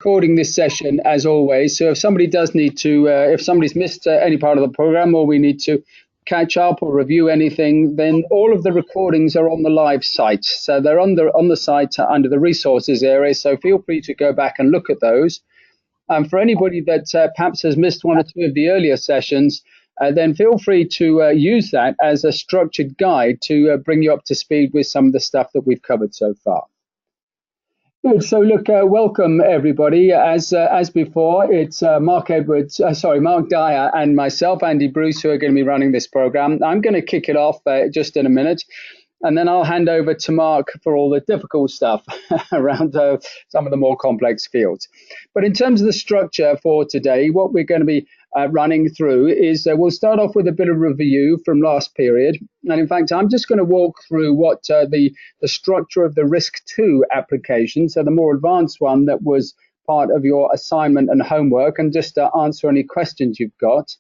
Recording this session as always. So if somebody does need to, if somebody's missed any part of the program or we need to catch up or review anything, then all of the recordings are on the live site. So they're on the site under the resources area. So feel free to go back and look at those. And for anybody that perhaps has missed one or two of the earlier sessions, then feel free to use that as a structured guide to bring you up to speed with some of the stuff that we've covered so far. Good. So look, welcome everybody. As before, it's Mark Dyer and myself, Andy Bruce, who are going to be running this program. I'm going to kick it off just in a minute, and then I'll hand over to Mark for all the difficult stuff around some of the more complex fields. But in terms of the structure for today, what we're going to be running through is we'll start off with a bit of review from last period. And in fact, I'm just going to walk through what the structure of the RISC-2 application, so the more advanced one that was part of your assignment and homework, and just answer any questions you've got.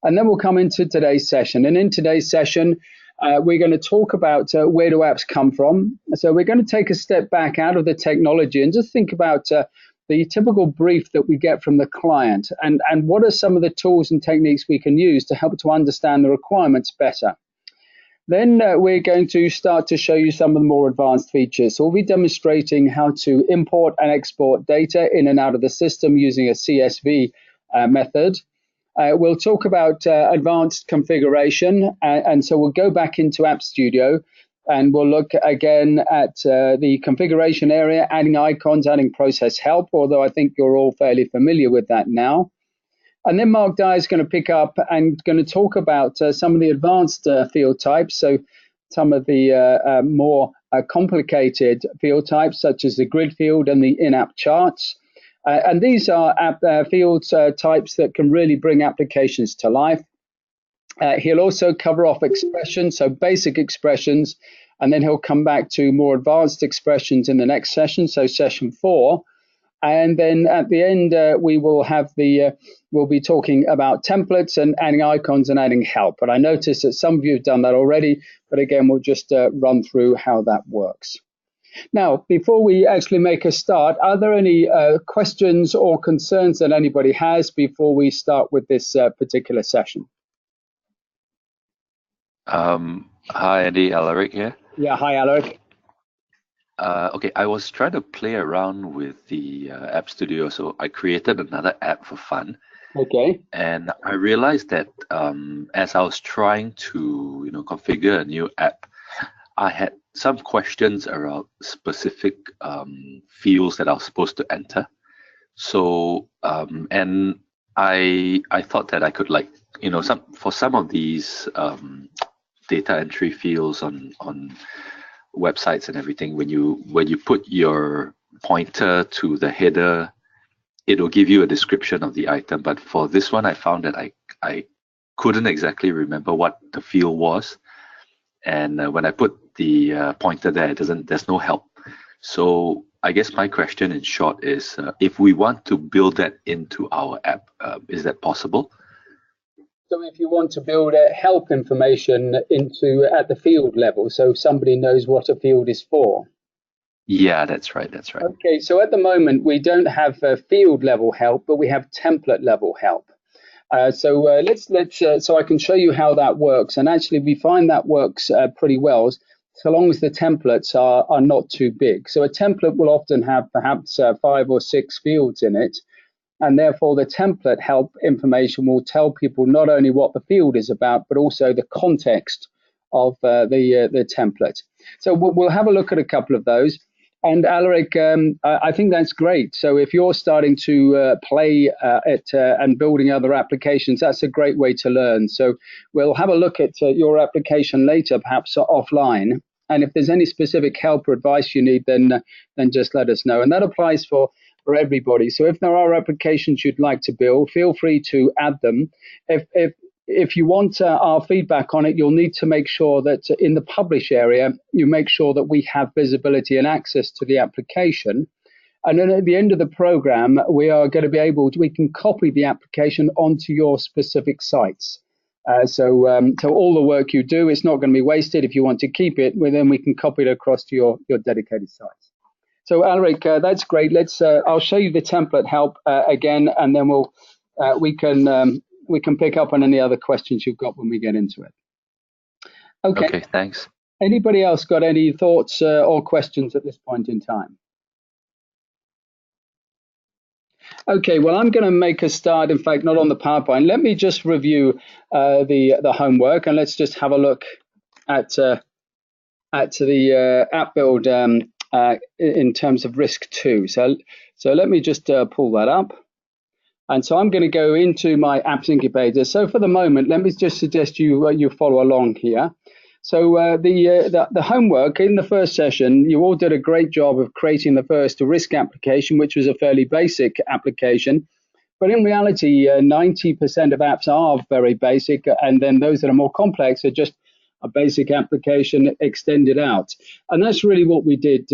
And then we'll come into today's session. And in today's session, we're going to talk about where do apps come from. So we're going to take a step back out of the technology and just think about the typical brief that we get from the client and what are some of the tools and techniques we can use to help to understand the requirements better. Then we're going to start to show you some of the more advanced features. So we'll be demonstrating how to import and export data in and out of the system using a CSV method. We'll talk about advanced configuration, and so we'll go back into App Studio and we'll look again at the configuration area, adding icons, adding process help, although I think you're all fairly familiar with that now. And then Mark Dyer is going to pick up and going to talk about some of the advanced field types, so some of the more complicated field types, such as the grid field and the in-app charts. And these are field types that can really bring applications to life. He'll also cover off expressions, so basic expressions, and then he'll come back to more advanced expressions in the next session, so session 4. And then at the end, we will have we'll be talking about templates and adding icons and adding help. But I noticed that some of you have done that already, but again, we'll just run through how that works. Now, before we actually make a start, are there any questions or concerns that anybody has before we start with this particular session? Hi, Andy. Alaric here. Yeah, hi, Alaric. Okay, I was trying to play around with the App Studio, so I created another app for fun. Okay. And I realized that as I was trying to, configure a new app, I had some questions around specific fields that I was supposed to enter. So, and I thought that I could for some of these data entry fields on websites and everything, when you put your pointer to the header, it will give you a description of the item. But for this one, I found that I couldn't exactly remember what the field was, and when I put the pointer there, there's no help. So I guess my question in short is, if we want to build that into our app, is that possible? So if you want to build help information at the field level, so somebody knows what a field is for. Yeah, that's right. Okay, so at the moment we don't have field level help, but we have template level help. So I can show you how that works, and actually we find that works pretty well, so long as the templates are not too big. So a template will often have perhaps 5 or 6 fields in it. And therefore, the template help information will tell people not only what the field is about, but also the context of the template. So we'll have a look at a couple of those. And Alaric, I think that's great. So if you're starting to play and building other applications, that's a great way to learn. So we'll have a look at your application later, perhaps offline. And if there's any specific help or advice you need, then just let us know. And that applies for everybody. So if there are applications you'd like to build, feel free to add them. If you want our feedback on it, you'll need to make sure that in the publish area, you make sure that we have visibility and access to the application. And then at the end of the program, we are going to be we can copy the application onto your specific sites. So all the work you do, it's not going to be wasted. If you want to keep it, well, then we can copy it across to your dedicated sites. So Alaric, that's great. Let's. I'll show you the template help again, and then we can pick up on any other questions you've got when we get into it. Okay. Okay, thanks. Anybody else got any thoughts or questions at this point in time? Okay, well, I'm going to make a start, in fact, not on the PowerPoint. Let me just review the homework, and let's just have a look at the app build in terms of risk 2. So let me just pull that up. And so I'm going to go into my apps incubator. So for the moment, let me just suggest you follow along here. So the homework in the first session, you all did a great job of creating the first risk application, which was a fairly basic application. But in reality, 90% of apps are very basic, and then those that are more complex are just a basic application extended out. And that's really what we did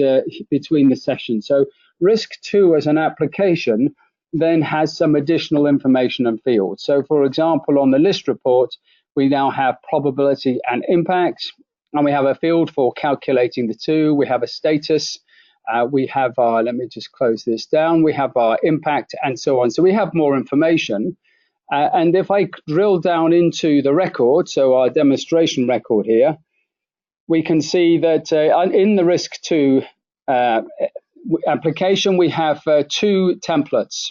between the sessions. So risk 2 as an application then has some additional information and fields. So for example, on the list report, we now have probability and impact, and we have a field for calculating the two. We have a status. We have our, let me just close this down. We have our impact and so on. So we have more information. And if I drill down into the record, so our demonstration record here, we can see that in the risk 2 application, we have 2 templates.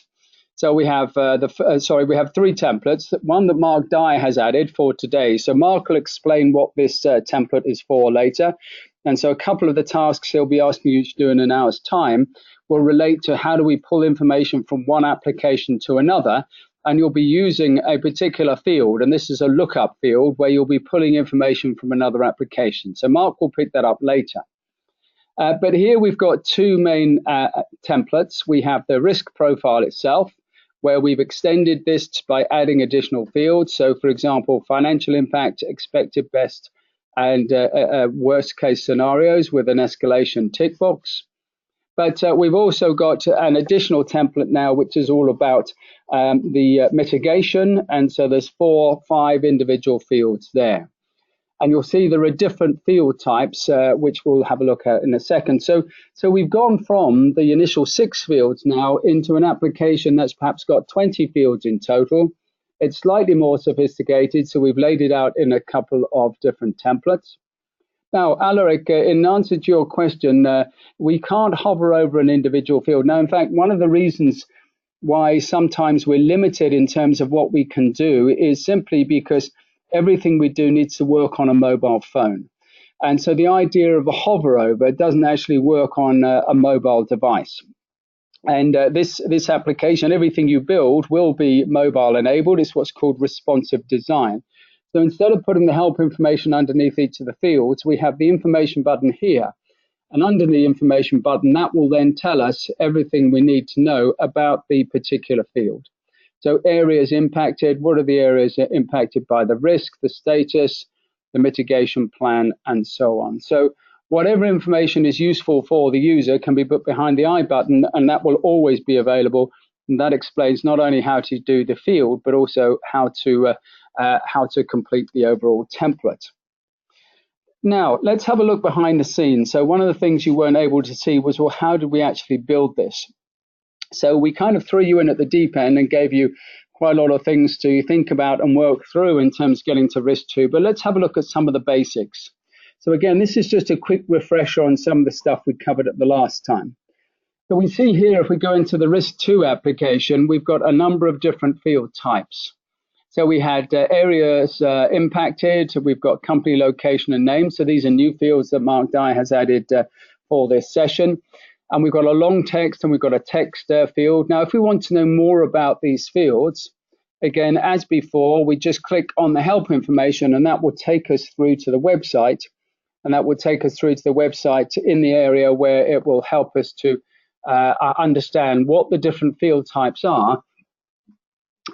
So we have we have 3 templates. One that Mark Dye has added for today. So Mark will explain what this template is for later. And so a couple of the tasks he'll be asking you to do in an hour's time will relate to how do we pull information from one application to another. And you'll be using a particular field. And this is a lookup field where you'll be pulling information from another application. So Mark will pick that up later. But here we've got 2 main templates. We have the risk profile itself, where we've extended this by adding additional fields. So for example, financial impact, expected best, and worst case scenarios with an escalation tick box. But we've also got an additional template now, which is all about the mitigation. And so there's 4 or 5 individual fields there. And you'll see there are different field types, which we'll have a look at in a second. So we've gone from the initial 6 fields now into an application that's perhaps got 20 fields in total. It's slightly more sophisticated, so we've laid it out in a couple of different templates. Now, Alaric, in answer to your question, we can't hover over an individual field. Now, in fact, one of the reasons why sometimes we're limited in terms of what we can do is simply because everything we do needs to work on a mobile phone. And so the idea of a hover over doesn't actually work on a mobile device. And this application, everything you build will be mobile enabled. It's what's called responsive design. So instead of putting the help information underneath each of the fields, we have the information button here. And under the information button, that will then tell us everything we need to know about the particular field. So areas impacted, what are the areas impacted by the risk, the status, the mitigation plan, and so on. So whatever information is useful for the user can be put behind the I button, and that will always be available. And that explains not only how to do the field, but also how to complete the overall template. Now, let's have a look behind the scenes. So one of the things you weren't able to see was, well, how did we actually build this? So we kind of threw you in at the deep end and gave you quite a lot of things to think about and work through in terms of getting to risk 2. But let's have a look at some of the basics. So again, this is just a quick refresher on some of the stuff we covered at the last time. So we see here, if we go into the risk 2 application, we've got a number of different field types. So we had areas impacted. We've got company location and name. So these are new fields that Mark Dye has added for this session. And we've got a long text and we've got a text field. Now, if we want to know more about these fields, again, as before, we just click on the help information and that will take us through to the website. And that will take us through to the website in the area where it will help us to understand what the different field types are.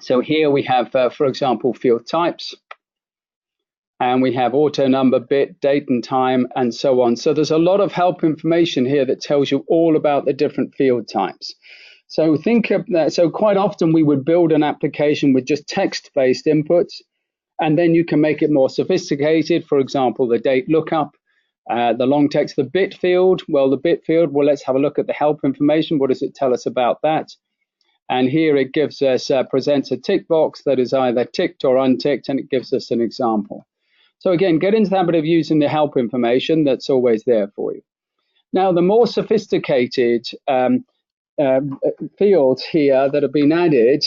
So here we have, for example, field types. And we have auto number, bit, date and time, and so on. So there's a lot of help information here that tells you all about the different field types. So think of that. So quite often we would build an application with just text-based inputs, and then you can make it more sophisticated. For example, the date lookup, The long text, the bit field, well, the bit field, well, let's have a look at the help information. What does it tell us about that? And here it gives us, presents a tick box that is either ticked or unticked, and it gives us an example. So again, get into the habit of using the help information. That's always there for you. Now, the more sophisticated fields here that have been added,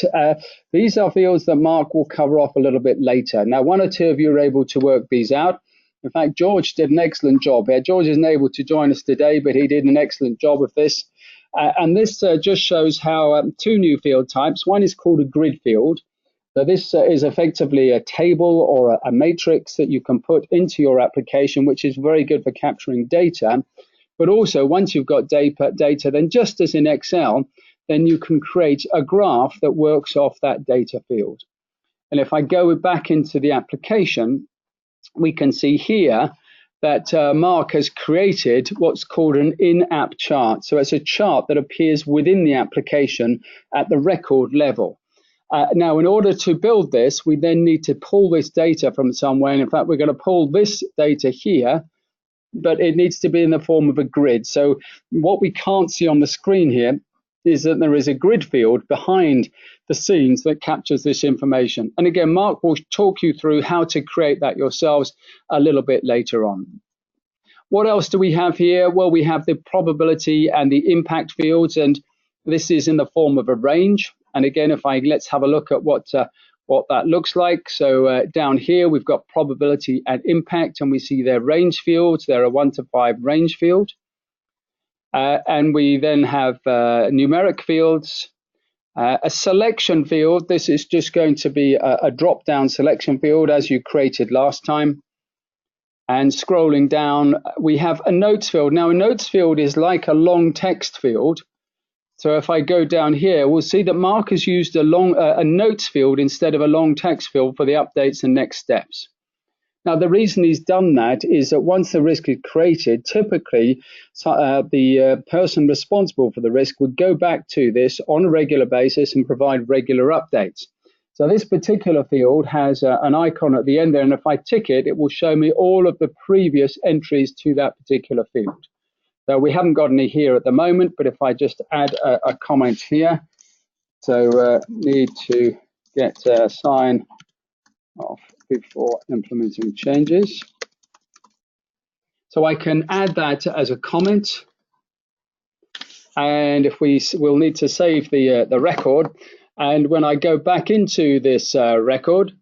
these are fields that Mark will cover off a little bit later. Now, one or two of you are able to work these out. In fact, George did an excellent job here. George isn't able to join us today, but he did an excellent job of this. And this just shows how two new field types. One is called a grid field. So this is effectively a table or a matrix that you can put into your application, which is very good for capturing data. But also, once you've got data, then just as in Excel, then you can create a graph that works off that data field. And if I go back into the application, we can see here that Mark has created what's called an in-app chart. So it's a chart that appears within the application at the record level. Now, in order to build this, we then need to pull this data from somewhere. And in fact, we're going to pull this data here, but it needs to be in the form of a grid. So what we can't see on the screen here is that there is a grid field behind the scenes that captures this information. And again, Mark will talk you through how to create that yourselves a little bit later on. What else do we have here? Well, we have the probability and the impact fields, and this is in the form of a range. And again, let's have a look at what that looks like. So down here, we've got probability and impact, and we see their range fields. They're a 1 to 5 range field. And we then have numeric fields, a selection field. This is just going to be a drop-down selection field as you created last time. And scrolling down, we have a notes field. Now, a notes field is like a long text field. So if I go down here, we'll see that Mark has used a notes field instead of a long text field for the updates and next steps. Now, the reason he's done that is that once the risk is created, typically the person responsible for the risk would go back to this on a regular basis and provide regular updates. So this particular field has an icon at the end there, and if I tick it, it will show me all of the previous entries to that particular field. So we haven't got any here at the moment, but if I just add a comment here, so need to get a sign off before implementing changes. So I can add that as a comment. And if we'll need to save the record. And when I go back into this record,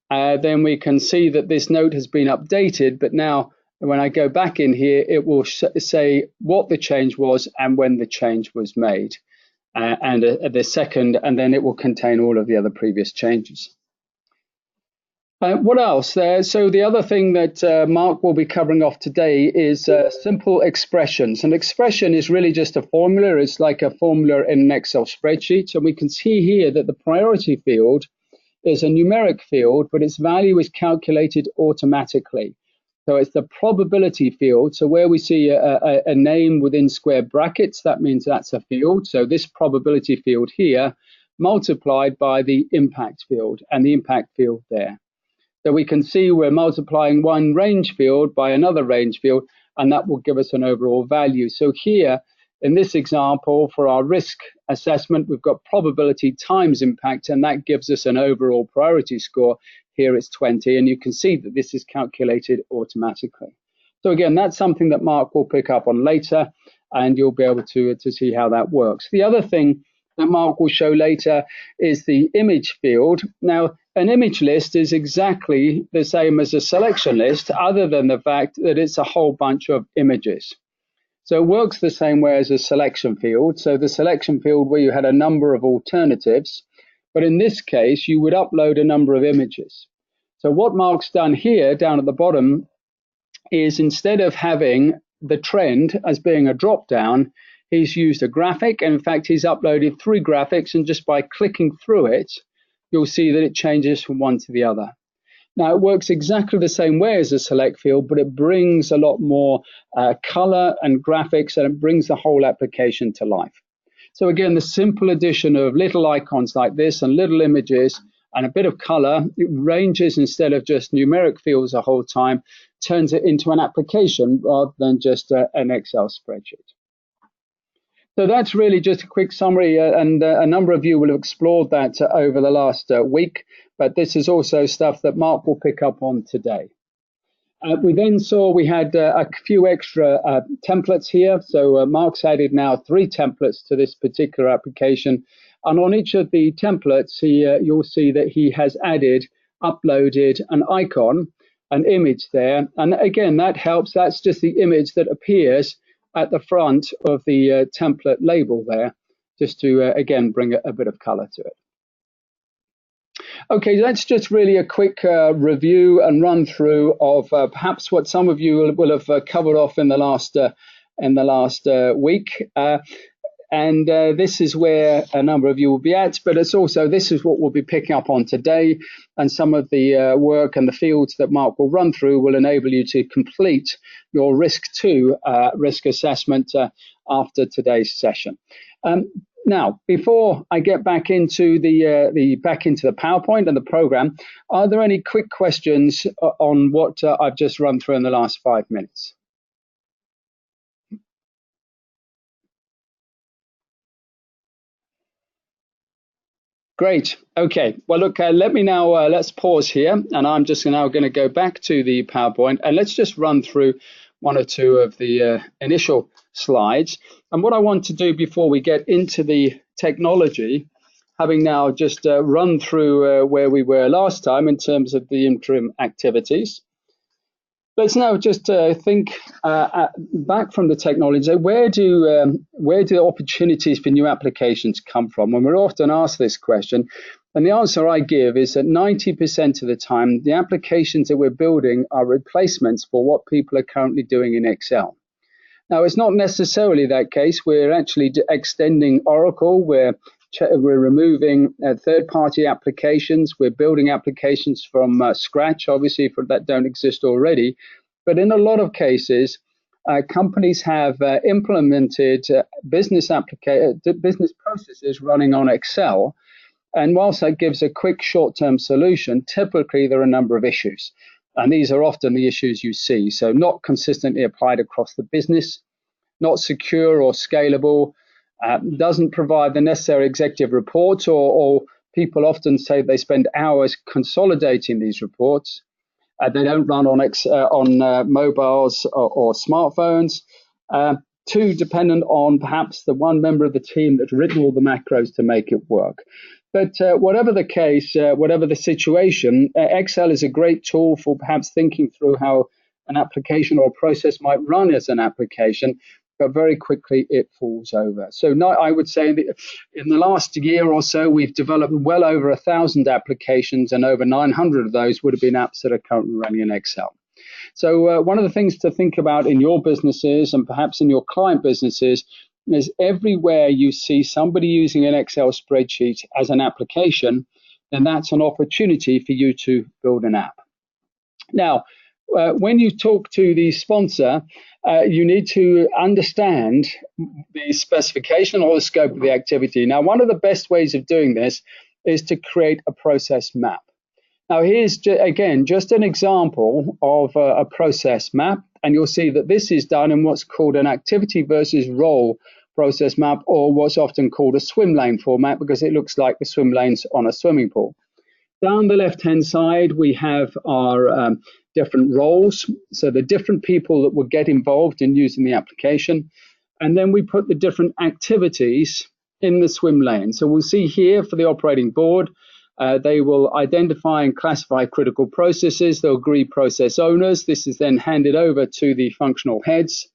then we can see that this note has been updated. But now when I go back in here, it will say what the change was and when the change was made. And the second, and then it will contain all of the other previous changes. What else there? So the other thing that Mark will be covering off today is simple expressions. An expression is really just a formula. It's like a formula in an Excel spreadsheet. And we can see here that the priority field is a numeric field, but its value is calculated automatically. So it's the probability field. So where we see a name within square brackets, that means that's a field. So this probability field here multiplied by the impact field and the impact field there. So we can see we're multiplying one range field by another range field, and that will give us an overall value. So here, in this example, for our risk assessment, we've got probability times impact, and that gives us an overall priority score. Here it's 20, and you can see that this is calculated automatically. So again, that's something that Mark will pick up on later, and you'll be able to see how that works. The other thing that Mark will show later is the image field. Now, an image list is exactly the same as a selection list, other than the fact that it's a whole bunch of images. So it works the same way as a selection field. So the selection field where you had a number of alternatives, but in this case, you would upload a number of images. So what Mark's done here down at the bottom is instead of having the trend as being a drop-down, he's used a graphic, and in fact, he's uploaded 3 graphics, and just by clicking through it, you'll see that it changes from one to the other. Now, it works exactly the same way as a select field, but it brings a lot more color and graphics, and it brings the whole application to life. So again, the simple addition of little icons like this and little images and a bit of color, it ranges instead of just numeric fields the whole time, turns it into an application rather than just an Excel spreadsheet. So that's really just a quick summary, and a number of you will have explored that over the last week, but this is also stuff that Mark will pick up on today. We then saw we had a few extra templates here. So Mark's added now 3 templates to this particular application. And on each of the templates, you'll see that he has added, uploaded an icon, an image there. And again, that helps. That's just the image that appears at the front of the template label there, just to, again, bring a bit of color to it. Okay, that's just really a quick review and run through of perhaps what some of you will have covered off in the last week. And this is where a number of you will be at, but it's also, this is what we'll be picking up on today. And some of the work and the fields that Mark will run through will enable you to complete your risk assessment after today's session. Now, before I get back into the PowerPoint and the program, are there any quick questions on what I've just run through in the last 5 minutes? Great. Okay. Well, look, let's pause here, and I'm just now going to go back to the PowerPoint, and let's just run through 1 or 2 of the initial slides. And what I want to do before we get into the technology, having now just run through where we were last time in terms of the interim activities, let's now just think back from the technology. Where do opportunities for new applications come from? And we're often asked this question, and the answer I give is that 90% of the time, the applications that we're building are replacements for what people are currently doing in Excel. Now, it's not necessarily that case. We're actually extending Oracle. We're removing third-party applications. We're building applications from scratch, obviously, that don't exist already. But in a lot of cases, companies have implemented business processes running on Excel. And whilst that gives a quick short-term solution, typically there are a number of issues. And these are often the issues you see. So not consistently applied across the business, not secure or scalable, doesn't provide the necessary executive reports, or people often say they spend hours consolidating these reports. They don't run on mobiles or smartphones. Too dependent on perhaps the one member of the team that's written all the macros to make it work. But whatever the case, whatever the situation, Excel is a great tool for perhaps thinking through how an application or a process might run as an application, but very quickly it falls over. So I would say that in the last year or so, we've developed well over 1,000 applications, and over 900 of those would have been apps that are currently running in Excel. So one of the things to think about in your businesses and perhaps in your client businesses is everywhere you see somebody using an Excel spreadsheet as an application, then that's an opportunity for you to build an app. Now, when you talk to the sponsor, you need to understand the specification or the scope of the activity. Now, one of the best ways of doing this is to create a process map. Now, here's, again, just an example of a process map, and you'll see that this is done in what's called an activity versus role process map, or what's often called a swim lane format, because it looks like the swim lanes on a swimming pool. Down the left-hand side, we have our different roles, so the different people that will get involved in using the application, and then we put the different activities in the swim lane. So we'll see here for the operating board, they will identify and classify critical processes. They'll agree process owners. This is then handed over to the functional heads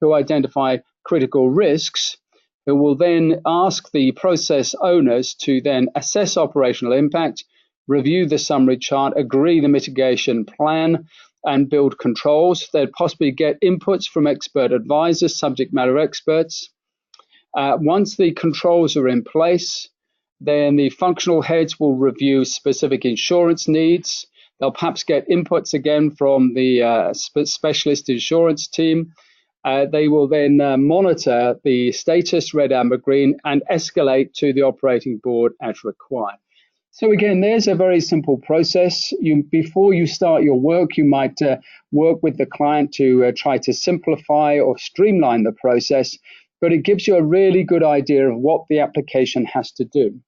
who identify critical risks, who will then ask the process owners to then assess operational impact, review the summary chart, agree the mitigation plan, and build controls. They'd possibly get inputs from expert advisors, subject matter experts. Once the controls are in place, then the functional heads will review specific insurance needs. They'll perhaps get inputs again from the specialist insurance team. They will then monitor the status, red, amber, green, and escalate to the operating board as required. So again, there's a very simple process. Before you start your work, you might work with the client to try to simplify or streamline the process, but it gives you a really good idea of what the application has to do.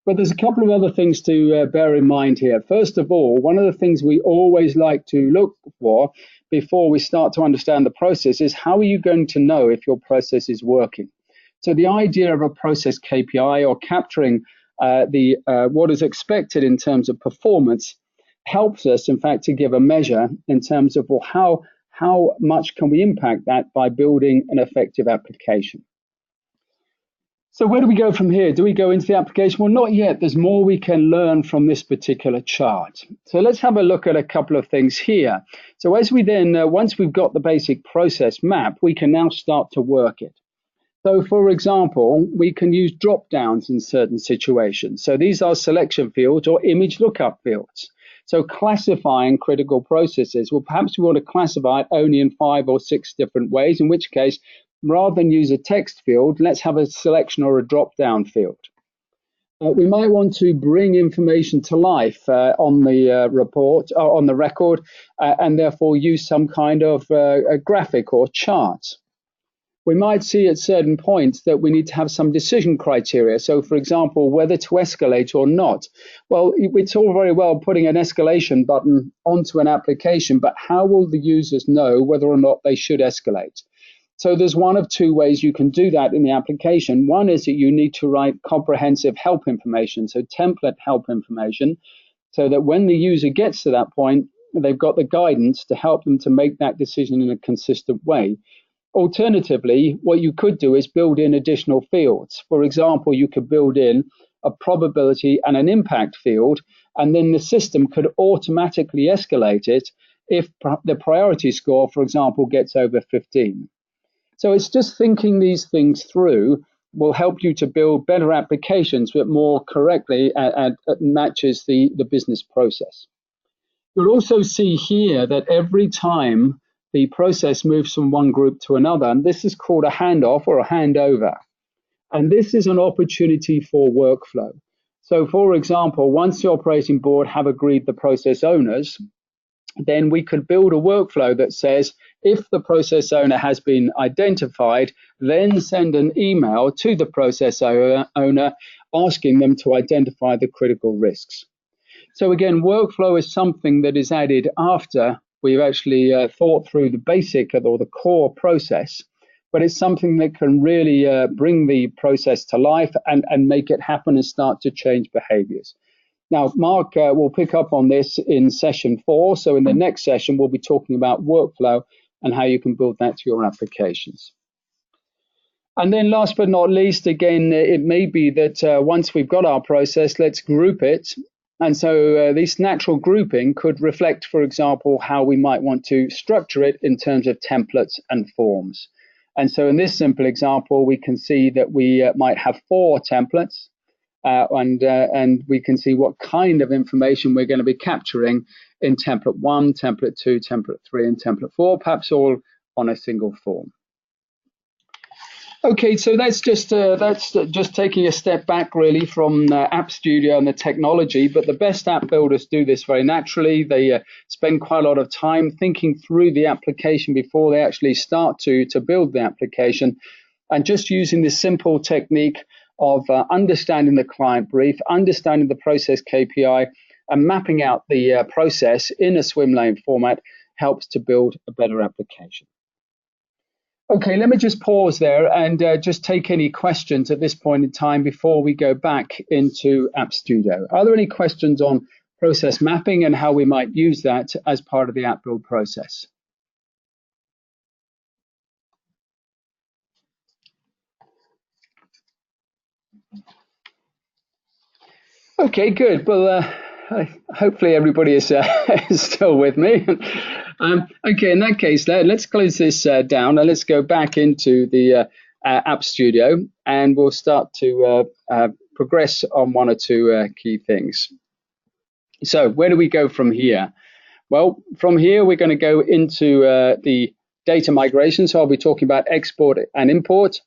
But there's a couple of other things to bear in mind here. First of all, one of the things we always like to look for before we start to understand the process is how are you going to know if your process is working? So the idea of a process KPI or capturing what is expected in terms of performance helps us, in fact, to give a measure in terms of, well, how much can we impact that by building an effective application. So where do we go from here? Do we go into the application? Well, not yet. There's more we can learn from this particular chart. So let's have a look at a couple of things here. So as we then, once we've got the basic process map, we can now start to work it. So for example, we can use drop downs in certain situations. So these are selection fields or image lookup fields. So classifying critical processes, well, perhaps we want to classify it only in 5 or 6 different ways, in which case, rather than use a text field, let's have a selection or a drop-down field. We might want to bring information to life on the report, on the record, and therefore use some kind of a graphic or chart. We might see at certain points that we need to have some decision criteria. So, for example, whether to escalate or not. Well, it's all very well putting an escalation button onto an application, but how will the users know whether or not they should escalate? So there's one of 2 ways you can do that in the application. One is that you need to write comprehensive help information, so template help information, so that when the user gets to that point, they've got the guidance to help them to make that decision in a consistent way. Alternatively, what you could do is build in additional fields. For example, you could build in a probability and an impact field, and then the system could automatically escalate it if the priority score, for example, gets over 15. So it's just thinking these things through will help you to build better applications that more correctly and matches the business process. You'll also see here that every time the process moves from one group to another, and this is called a handoff or a handover. And this is an opportunity for workflow. So for example, once the operating board have agreed the process owners, then we could build a workflow that says, if the process owner has been identified, then send an email to the process owner asking them to identify the critical risks. So again, workflow is something that is added after we've actually thought through the basic or the core process, but it's something that can really bring the process to life and make it happen and start to change behaviors. Now, Mark will pick up on this in session 4. So in the next session, we'll be talking about workflow and how you can build that to your applications. And then last but not least, again, it may be that once we've got our process, let's group it. And so this natural grouping could reflect, for example, how we might want to structure it in terms of templates and forms. And so in this simple example, we can see that we might have 4 templates. And we can see what kind of information we're going to be capturing in template 1, template 2, template 3, and template 4, perhaps all on a single form. Okay, so that's just taking a step back really from App Studio and the technology, but the best app builders do this very naturally. They spend quite a lot of time thinking through the application before they actually start to build the application, and just using this simple technique of understanding the client brief, understanding the process KPI, and mapping out the process in a swim lane format helps to build a better application. Okay, let me just pause there and just take any questions at this point in time before we go back into App Studio. Are there any questions on process mapping and how we might use that as part of the app build process? Okay, good. Well, hopefully everybody is still with me. Okay, in that case, let's close this down and let's go back into the App Studio, and we'll start to progress on 1 or 2 key things. So where do we go from here? Well, from here, we're going to go into the data migration. So I'll be talking about export and import.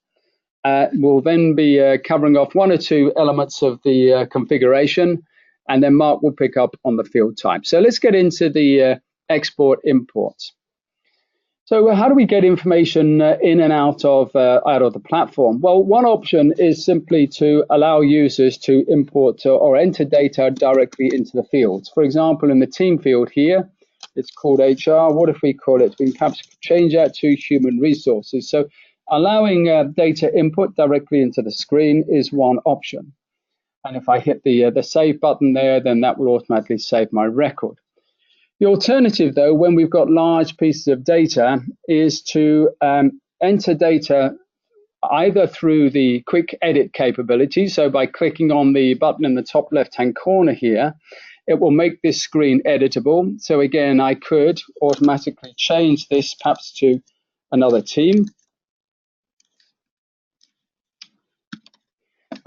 We'll then be covering off 1 or 2 elements of the configuration. and then Mark will pick up on the field type. So let's get into the export imports. So how do we get information in and out of the platform? Well, one option is simply to allow users to import or enter data directly into the fields. For example, in the team field here, it's called HR. What if we call it? We can perhaps change that to human resources. So allowing data input directly into the screen is one option. And if I hit the save button there, then that will automatically save my record. The alternative, though, when we've got large pieces of data, is to enter data either through the quick edit capability. So by clicking on the button in the top left-hand corner here, it will make this screen editable. So again, I could automatically change this perhaps to another team.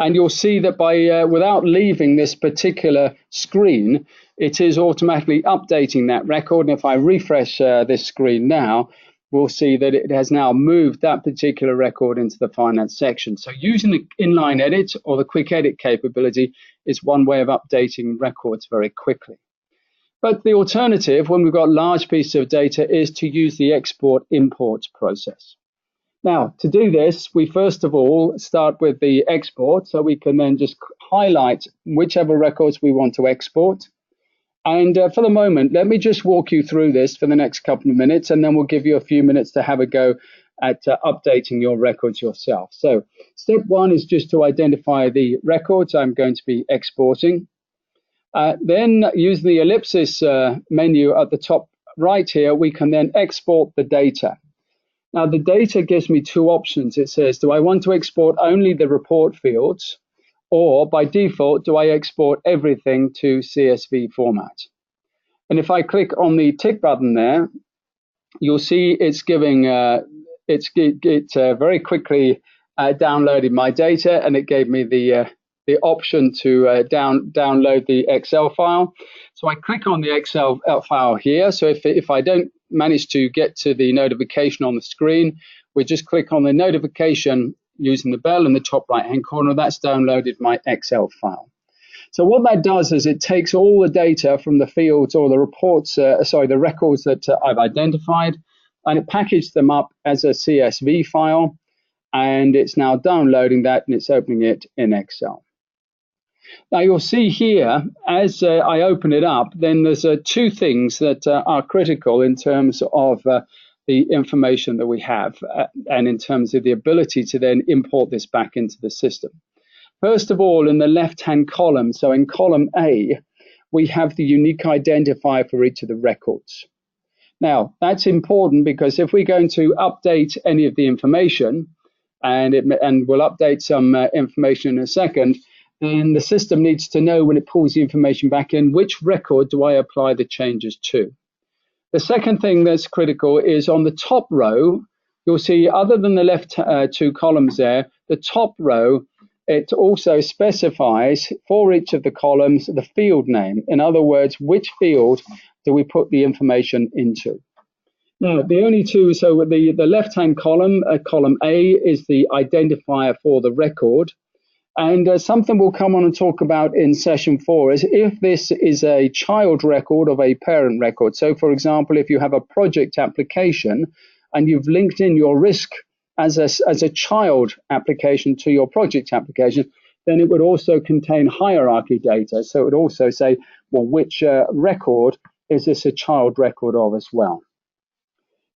And you'll see that by without leaving this particular screen, it is automatically updating that record. And if I refresh this screen now, we'll see that it has now moved that particular record into the finance section. So using the inline edit or the quick edit capability is one way of updating records very quickly. But the alternative, when we've got large pieces of data, is to use the export import process. Now, to do this, we first of all start with the export, so we can then just highlight whichever records we want to export. And for the moment, let me just walk you through this for the next couple of minutes, and then we'll give you a few minutes to have a go at updating your records yourself. So step one is just to identify the records I'm going to be exporting. Then use the ellipsis menu at the top right here, we can then export the data. Now, the data gives me two options. It says, do I want to export only the report fields, or by default, do I export everything to CSV format? And if I click on the tick button there, you'll see it's giving, very quickly downloaded my data, and it gave me the option to download the Excel file. So I click on the Excel file here. So if I don't manage to get to the notification on the screen, we just click on the notification using the bell in the top right hand corner. That's downloaded my Excel file. So what that does is it takes all the data from the fields or the reports, the records that I've identified, and it packaged them up as a CSV file, and it's now downloading that and it's opening it in Excel. Now you'll see here, as I open it up, then there's two things that are critical in terms of the information that we have and in terms of the ability to then import this back into the system. First of all, in the left-hand column, so in column A, we have the unique identifier for each of the records. Now, that's important because if we're going to update any of the information, and we'll update some information in a second, then the system needs to know when it pulls the information back in, which record do I apply the changes to. The second thing that's critical is on the top row, you'll see other than the left two columns there, the top row, it also specifies for each of the columns the field name. In other words, which field do we put the information into? Now, the only two, so the left-hand column, column A, is the identifier for the record. And something we'll come on and talk about in session 4 is if this is a child record of a parent record. So, for example, if you have a project application and you've linked in your risk as a child application to your project application, then it would also contain hierarchy data. So it would also say, well, which record is this a child record of as well?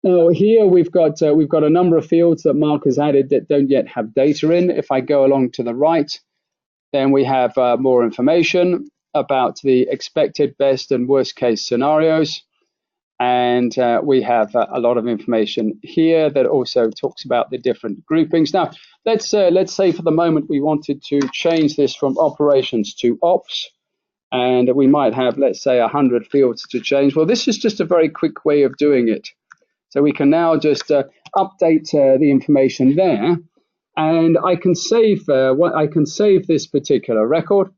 Now here we've got a number of fields that Mark has added that don't yet have data in. If I go along to the right, then we have more information about the expected best and worst case scenarios. And we have a lot of information here that also talks about the different groupings. Now, let's say for the moment we wanted to change this from operations to ops, and we might have, let's say, 100 fields to change. Well, this is just a very quick way of doing it. So we can now just update the information there, and I can save this particular record,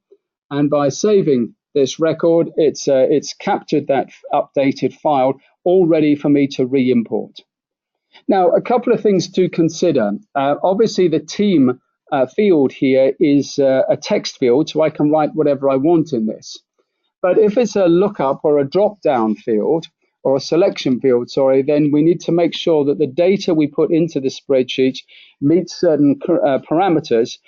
and by saving this record, it's captured that updated file all ready for me to re-import. Now, a couple of things to consider. Obviously, the team field here is a text field, so I can write whatever I want in this. But if it's a lookup or a drop-down field, or a selection field, sorry, then we need to make sure that the data we put into the spreadsheet meets certain parameters.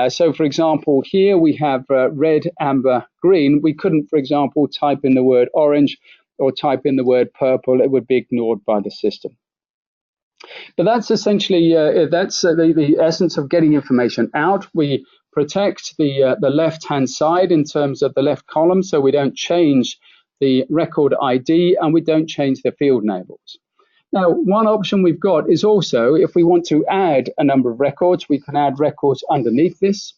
So, for example, here we have red, amber, green. We couldn't, for example, type in the word orange or type in the word purple. It would be ignored by the system. But that's essentially the essence of getting information out. We protect the left-hand side in terms of the left column, so we don't change the record ID and we don't change the field labels. Now, one option we've got is also, if we want to add a number of records, we can add records underneath this.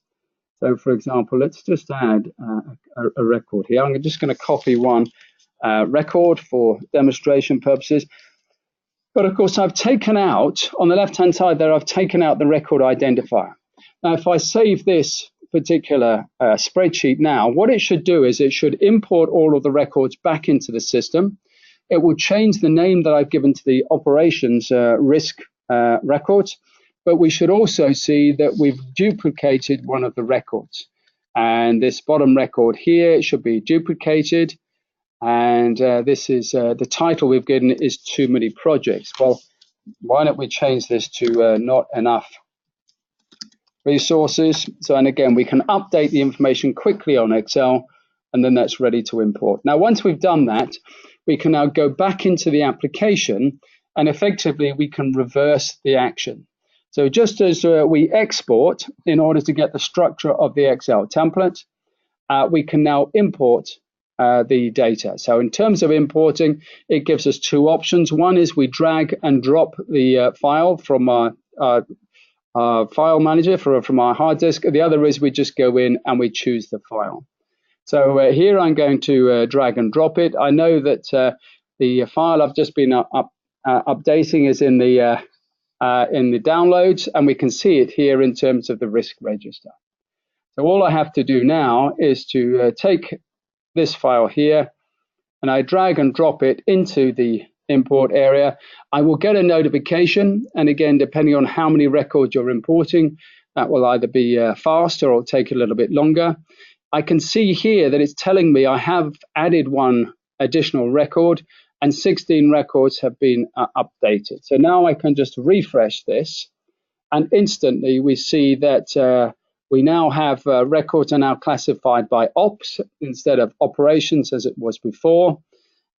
So, for example, let's just add a record here. I'm just going to copy one record for demonstration purposes. But of course, I've taken out, on the left-hand side there, I've taken out the record identifier. Now, if I save this particular spreadsheet now, what it should do is it should import all of the records back into the system. It will change the name that I've given to the operations risk records, but we should also see that we've duplicated one of the records. And this bottom record here should be duplicated. And this is the title we've given is too many projects. Well, why don't we change this to not enough resources? So, and again, we can update the information quickly on Excel, and then that's ready to import. Now, once we've done that, we can now go back into the application, and effectively we can reverse the action. So just as we export in order to get the structure of the Excel template, we can now import the data. So in terms of importing, it gives us two options. One is we drag and drop the file from our file manager from our hard disk. The other is we just go in and we choose the file. So here I'm going to drag and drop it. I know that the file I've just been updating is in the downloads, and we can see it here in terms of the risk register. So all I have to do now is to take this file here, and I drag and drop it into the import area. I will get a notification, and again, depending on how many records you're importing, that will either be faster or take a little bit longer. I can see here that it's telling me I have added one additional record, and 16 records have been updated. So now I can just refresh this, and instantly we see that we now have records are now classified by ops instead of operations as it was before.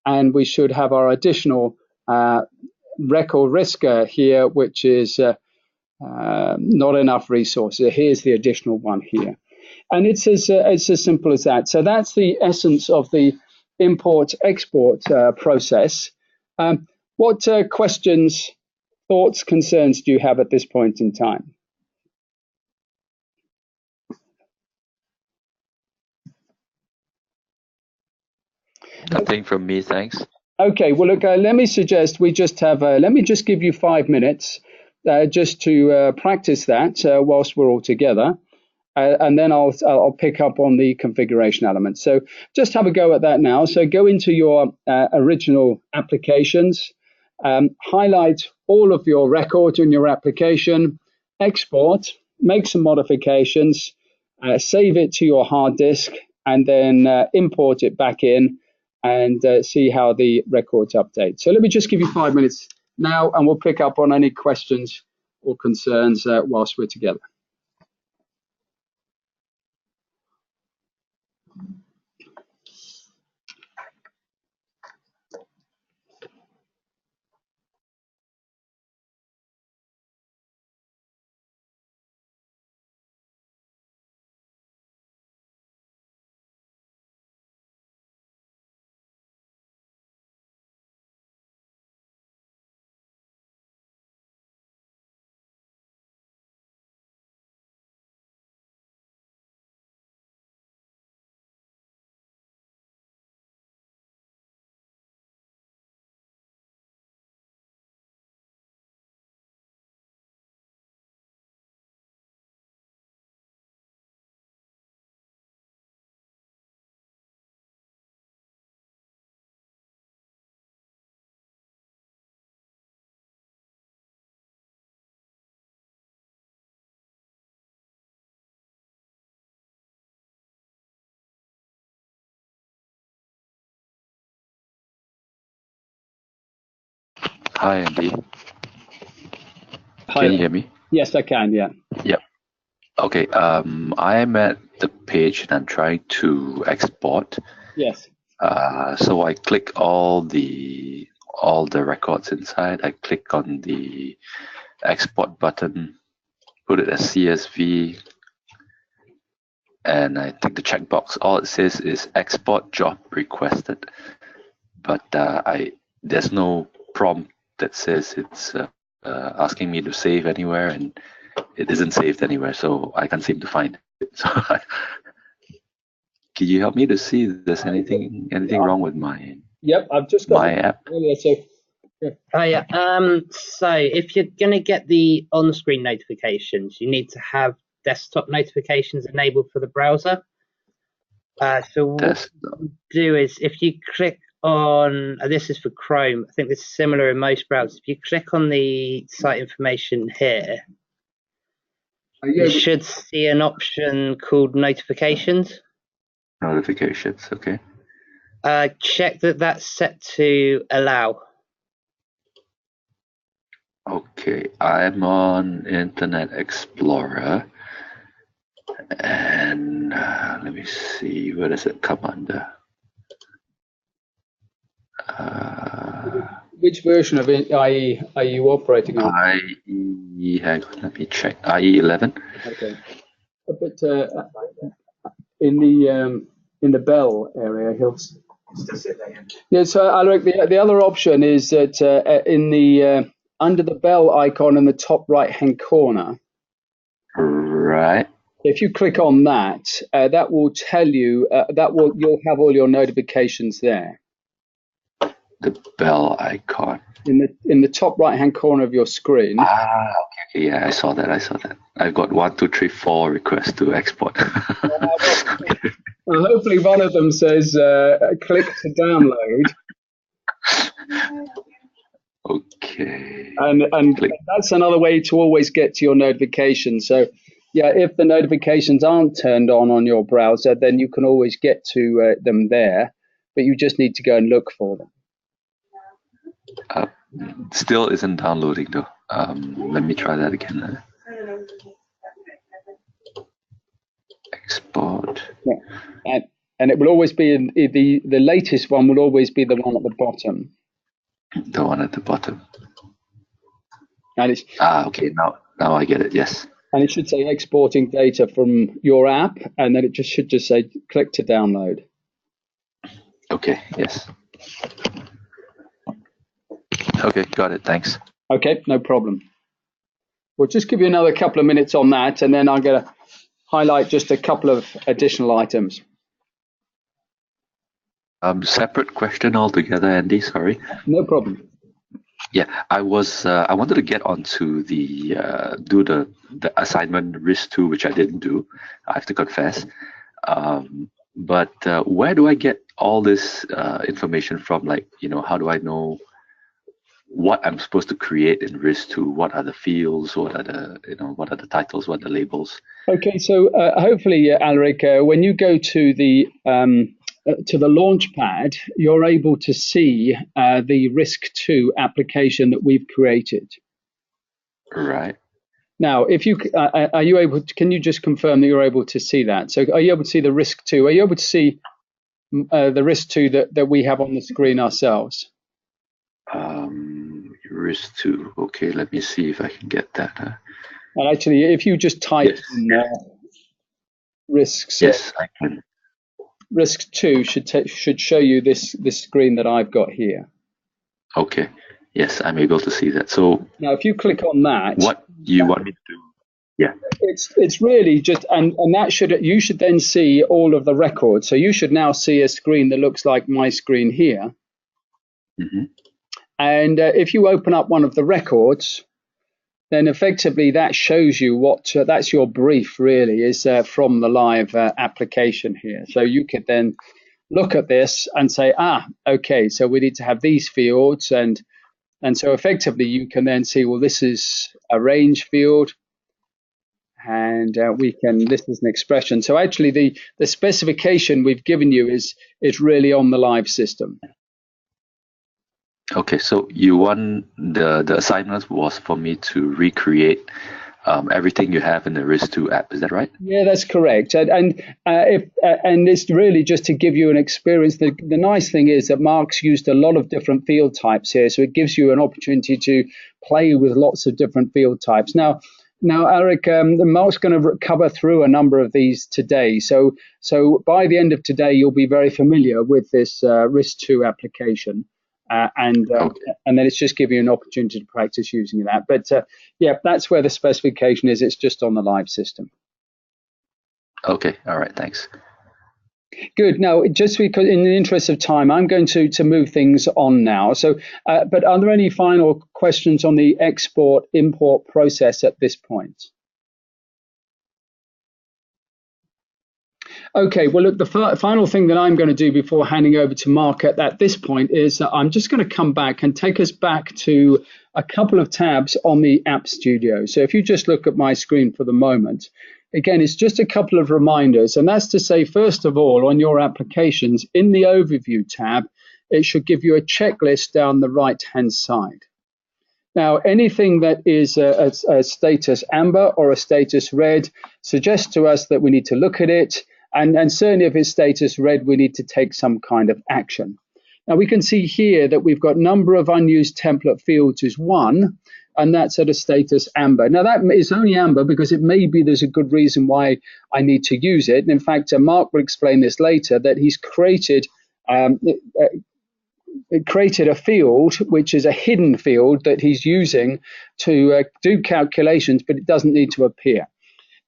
And we should have our additional record risk here, which is not enough resources. Here's the additional one here. And it's as simple as that. So that's the essence of the import-export process. What questions, thoughts, concerns do you have at this point in time? Nothing from me, thanks. Okay, well, look, let me suggest we just have, let me just give you 5 minutes just to practice that whilst we're all together. And then I'll pick up on the configuration element. So just have a go at that now. So go into your original applications, highlight all of your records in your application, export, make some modifications, save it to your hard disk, and then import it back in and see how the records update. So let me just give you 5 minutes now, and we'll pick up on any questions or concerns whilst we're together. Hi, Andy. Hi Can you there. hear me? Yes, I can. Yeah. Yep. Okay. I'm at the page and I'm trying to export. Yes. So I click all the records inside. I click on the export button, put it as CSV, and I tick the checkbox. All it says is export job requested, but there's no prompt that says it's asking me to save anywhere, and it isn't saved anywhere, so I can't seem to find it. So can you help me to see if there's anything wrong with Yep. I've just got my app? earlier. So Oh yeah. So if you're gonna get the on-screen notifications, you need to have desktop notifications enabled for the browser. So what you do is if you click on this is for Chrome. I think this is similar in most browsers. If you click on the site information here, you should see an option called notifications. Notifications, okay. Check that that's set to allow. Okay, I'm on Internet Explorer, and let me see, where does it come under? which version of IE are you operating on? IE, hang on, let me check. IE 11. Okay. But in the Bell area, yeah. So Alaric, the other option is that in the under the bell icon in the top right hand corner. Right. If you click on that, that will tell you you'll have all your notifications there. The bell icon. In the top right hand corner of your screen. Okay. Yeah, I saw that. I've got 1, 2, 3, 4 requests to export. Well, hopefully one of them says click to download. Okay. And that's another way to always get to your notifications. So yeah, if the notifications aren't turned on your browser, then you can always get to them there, but you just need to go and look for them. Still isn't downloading though. Let me try that again. Export. Yeah. And it will always be the latest one will always be the one at the bottom. The one at the bottom. And it's okay. Now I get it. Yes. And it should say exporting data from your app, and then it should just say click to download. Okay. Yes. Okay, got it. Thanks. Okay, no problem. We'll just give you another couple of minutes on that, and then I'm going to highlight just a couple of additional items. Separate question altogether, Andy. Sorry. No problem. Yeah, I wanted to get onto the do the assignment RIS2, which I didn't do. I have to confess. But where do I get all this information from? Like, how do I know what I'm supposed to create in RIS2? What are the fields? What are the titles? What are the labels? Okay, so hopefully, Alaric, when you go to the Launchpad, you're able to see the RISC-2 application that we've created. Right. Now, if you are you able to, can you just confirm that you're able to see that? So are you able to see the RISC-2? Are you able to see the RISC-2 that we have on the screen ourselves? RIS2. Okay, let me see if I can get that. And actually, if you just type in RISC, yes, I can. RISC-2 should show you this screen that I've got here. Okay. Yes, I'm able to see that. So now, if you click on that, what you want me to do? Yeah. It's really just and that you should then see all of the records. So you should now see a screen that looks like my screen here. Mm-hmm. And if you open up one of the records, then effectively that shows you what that's your brief really is from the live application here. So you could then look at this and say, okay, so we need to have these fields, and so effectively you can then see, well, this is a range field, and this is an expression. So actually the specification we've given you is really on the live system. Okay, so you want the assignment was for me to recreate everything you have in the RIS2 app. Is that right? Yeah, that's correct. And it's really just to give you an experience. The nice thing is that Mark's used a lot of different field types here, so it gives you an opportunity to play with lots of different field types. Now, Eric, Mark's going to cover through a number of these today. So by the end of today, you'll be very familiar with this RIS2 application. And then it's just giving you an opportunity to practice using that. But yeah, that's where the specification is. It's just on the live system. Okay. All right. Thanks. Good. Now, just because in the interest of time, I'm going to move things on now. So, but are there any final questions on the export-import process at this point? Okay, well, look, the final thing that I'm going to do before handing over to Mark at this point is that I'm just going to come back and take us back to a couple of tabs on the App Studio. So if you just look at my screen for the moment, again, it's just a couple of reminders. And that's to say, first of all, on your applications, in the Overview tab, it should give you a checklist down the right-hand side. Now, anything that is a status amber or a status red suggests to us that we need to look at it. And certainly if it's status red, we need to take some kind of action. Now we can see here that we've got number of unused template fields is 1, and that's at a status amber. Now that is only amber because it may be there's a good reason why I need to use it. And in fact, Mark will explain this later, that he's created a field, which is a hidden field that he's using to do calculations, but it doesn't need to appear.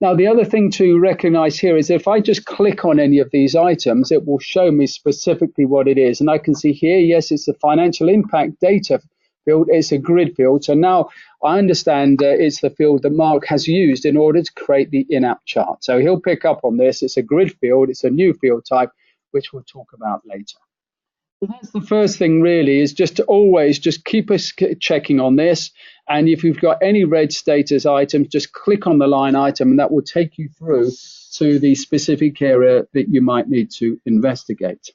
Now, the other thing to recognize here is if I just click on any of these items, it will show me specifically what it is. And I can see here, yes, it's the financial impact data field. It's a grid field. So now I understand it's the field that Mark has used in order to create the in-app chart. So he'll pick up on this. It's a grid field. It's a new field type, which we'll talk about later. So that's the first thing really, is just to always just keep us checking on this. And if you've got any red status items, just click on the line item and that will take you through to the specific area that you might need to investigate.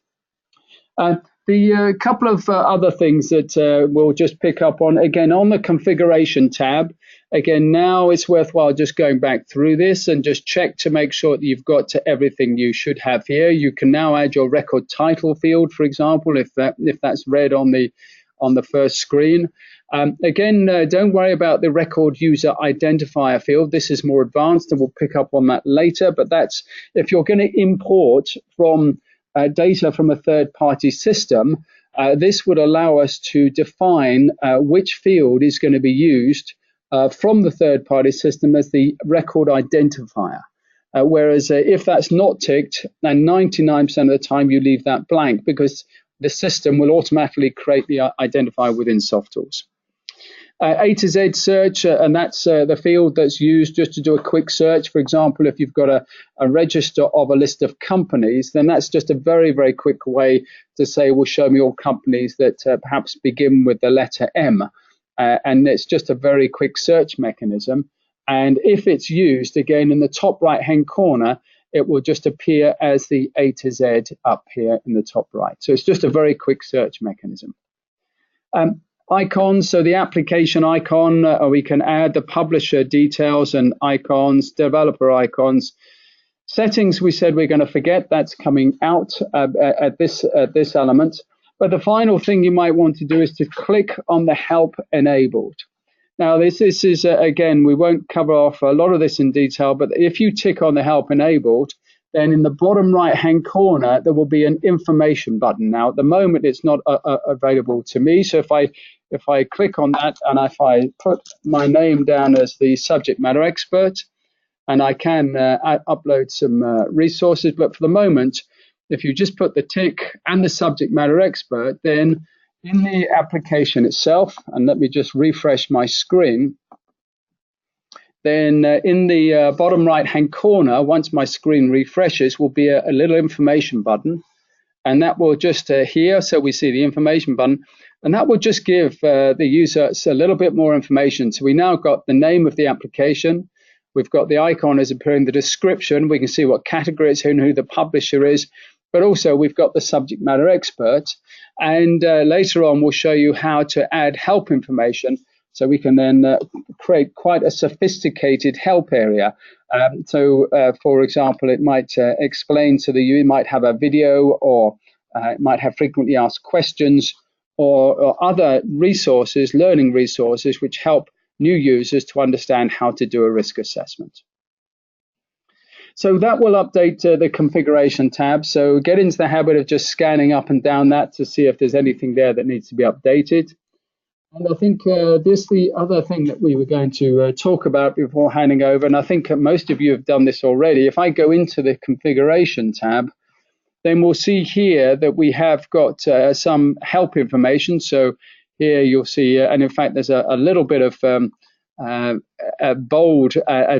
The couple of other things that we'll just pick up on, again, on the configuration tab. Again, now it's worthwhile just going back through this and just check to make sure that you've got to everything you should have here. You can now add your record title field, for example, if that's red on the first screen. Again, don't worry about the record user identifier field. This is more advanced and we'll pick up on that later. But that's if you're going to import from data from a third-party system, this would allow us to define which field is going to be used from the third-party system as the record identifier. Whereas if that's not ticked, then 99% of the time you leave that blank because the system will automatically create the identifier within Softools. A to Z search, and that's the field that's used just to do a quick search. For example, if you've got a register of a list of companies, then that's just a very, very quick way to say, well, show me all companies that perhaps begin with the letter M. And it's just a very quick search mechanism. And if it's used, again, in the top right-hand corner, it will just appear as the A to Z up here in the top right. So it's just a very quick search mechanism. Icons, so the application icon, we can add the publisher details and icons, developer icons. Settings, we said we're going to forget. That's coming out at this element. But the final thing you might want to do is to click on the help enabled. Now, this is, again, we won't cover off a lot of this in detail, but if you tick on the help enabled, then in the bottom right-hand corner, there will be an information button. Now, at the moment, it's not available to me. So if I click on that and if I put my name down as the subject matter expert, and I can upload some resources, but for the moment, if you just put the tick and the subject matter expert, then in the application itself, and let me just refresh my screen, then in the bottom right-hand corner, once my screen refreshes, will be a little information button. And that will just here, so we see the information button, and that will just give the user a little bit more information. So we now got the name of the application. We've got the icon as appearing in the description. We can see what category it's in, who the publisher is. but also we've got the subject matter expert. And later on, we'll show you how to add help information so we can then create quite a sophisticated help area. For example, it might explain to the user, it might have a video, or it might have frequently asked questions, or other resources, learning resources, which help new users to understand how to do a risk assessment. So that will update the configuration tab. So get into the habit of just scanning up and down that to see if there's anything there that needs to be updated. And I think this the other thing that we were going to talk about before handing over, and I think most of you have done this already. If I go into the configuration tab, then we'll see here that we have got some help information. So here you'll see, and in fact, there's a little bit of bold,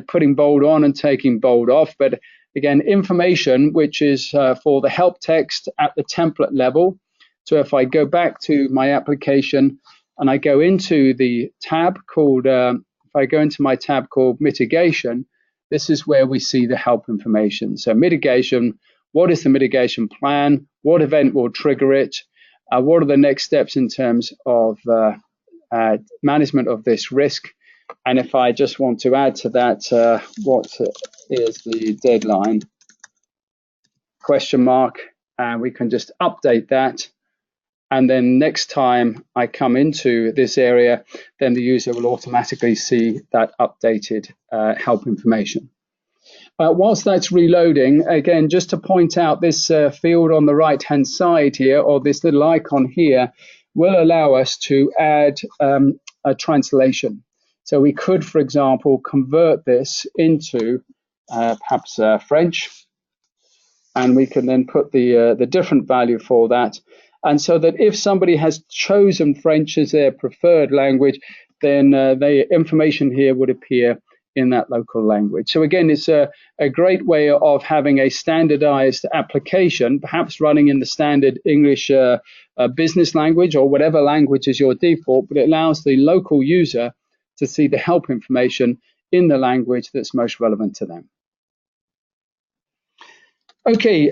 putting bold on and taking bold off. But again, information, which is for the help text at the template level. So if I go back to my application and I go into the tab called, if I go into my tab called mitigation, this is where we see the help information. So mitigation, what is the mitigation plan? What event will trigger it? What are the next steps in terms of management of this risk? And if I just want to add to that, what is the deadline? Question mark, and we can just update that. And then next time I come into this area, then the user will automatically see that updated help information. Whilst that's reloading, again, just to point out, this field on the right-hand side here, or this little icon here, will allow us to add a translation. So we could, for example, convert this into perhaps French, and we can then put the different value for that. And so that if somebody has chosen French as their preferred language, then the information here would appear in that local language. So again, it's a great way of having a standardized application, perhaps running in the standard English business language or whatever language is your default, but it allows the local user to see the help information in the language that's most relevant to them. Okay,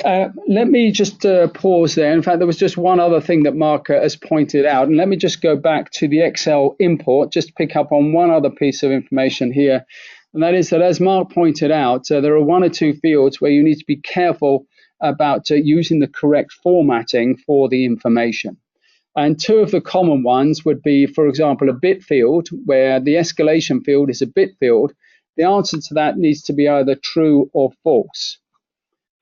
let me just pause there. In fact, there was just one other thing that Mark has pointed out, and let me just go back to the Excel import, just to pick up on one other piece of information here, and that is that, as Mark pointed out, there are one or two fields where you need to be careful about using the correct formatting for the information. And two of the common ones would be, for example, a bit field, where the escalation field is a bit field. The answer to that needs to be either true or false.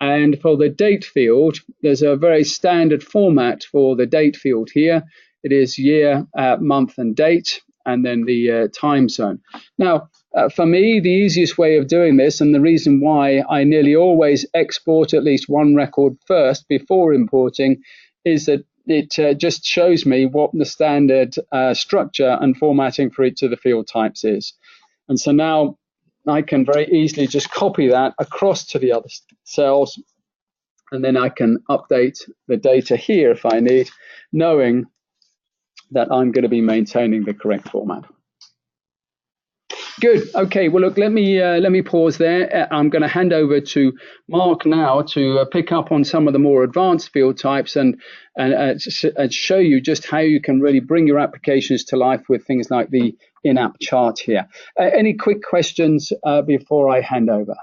And for the date field, there's a very standard format for the date field here. It is year, month, and date, and then the time zone. Now, for me, the easiest way of doing this, and the reason why I nearly always export at least one record first before importing, is that it just shows me what the standard structure and formatting for each of the field types is. And so now I can very easily just copy that across to the other cells, and then I can update the data here if I need, knowing that I'm going to be maintaining the correct format. Good. Okay. Well, look, let me pause there. I'm going to hand over to Mark now to pick up on some of the more advanced field types and show you just how you can really bring your applications to life with things like the in-app chart here. Any quick questions before I hand over?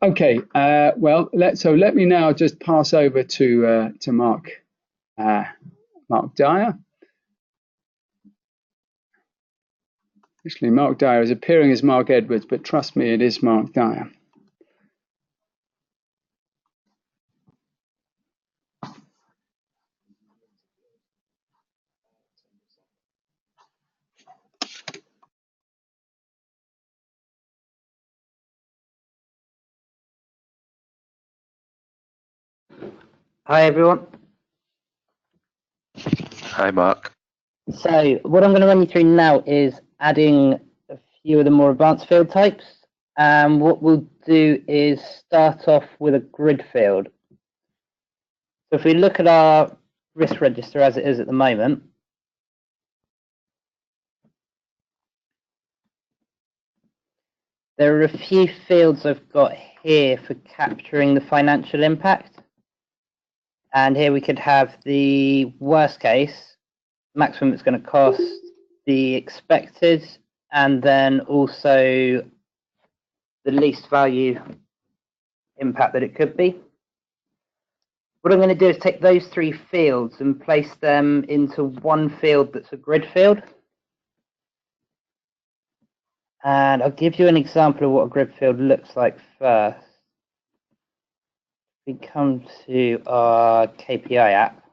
Okay. Well, let me now just pass over to Mark. Mark Dyer. Actually, Mark Dyer is appearing as Mark Edwards, but trust me, it is Mark Dyer. Hi, everyone. Hi, Mark. So what I'm going to run you through now is adding a few of the more advanced field types. What we'll do is start off with a grid field. So if we look at our risk register as it is at the moment, There are a few fields I've got here for capturing the financial impact. And here we could have the worst case, maximum it's going to cost, the expected, and then also the least value impact that it could be. What I'm going to do is take those three fields and place them into one field that's a grid field. And I'll give you an example of what a grid field looks like first. We come to our KPI app.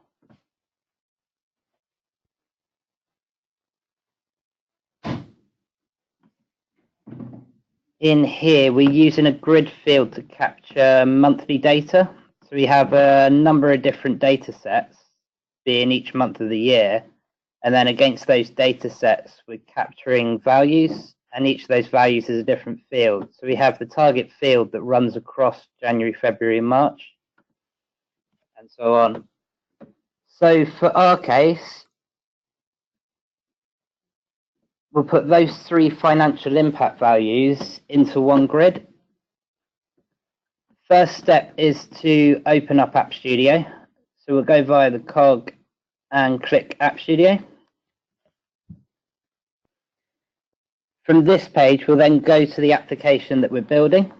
In here, we're using a grid field to capture monthly data. So we have a number of different data sets, being each month of the year. And then against those data sets, we're capturing values. And each of those values is a different field. So we have the target field that runs across January, February, and March, and so on. So for our case, we'll put those three financial impact values into one grid. First step is to open up App Studio. So we'll go via the cog and click App Studio. From this page, we'll then go to the application that we're building.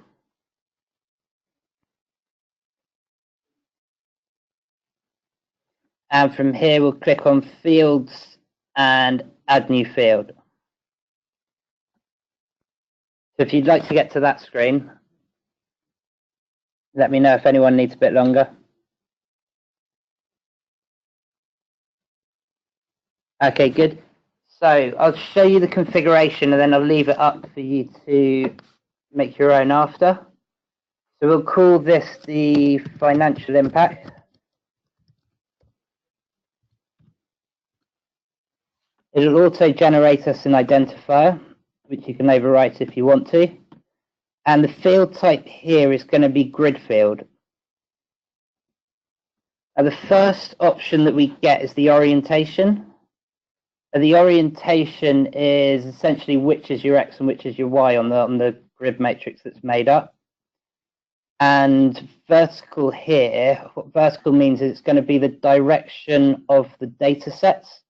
And from here, we'll click on Fields and Add New Field. So if you'd like to get to that screen, let me know if anyone needs a bit longer. Okay, good. So I'll show you the configuration and then I'll leave it up for you to make your own after. So we'll call this the financial impact. It'll also generate us an identifier, which you can overwrite if you want to. And the field type here is going to be grid field. Now the first option that we get is the orientation. The orientation is essentially which is your X and which is your Y on the grid matrix that's made up. And vertical here, what vertical means is it's going to be the direction of the data sets.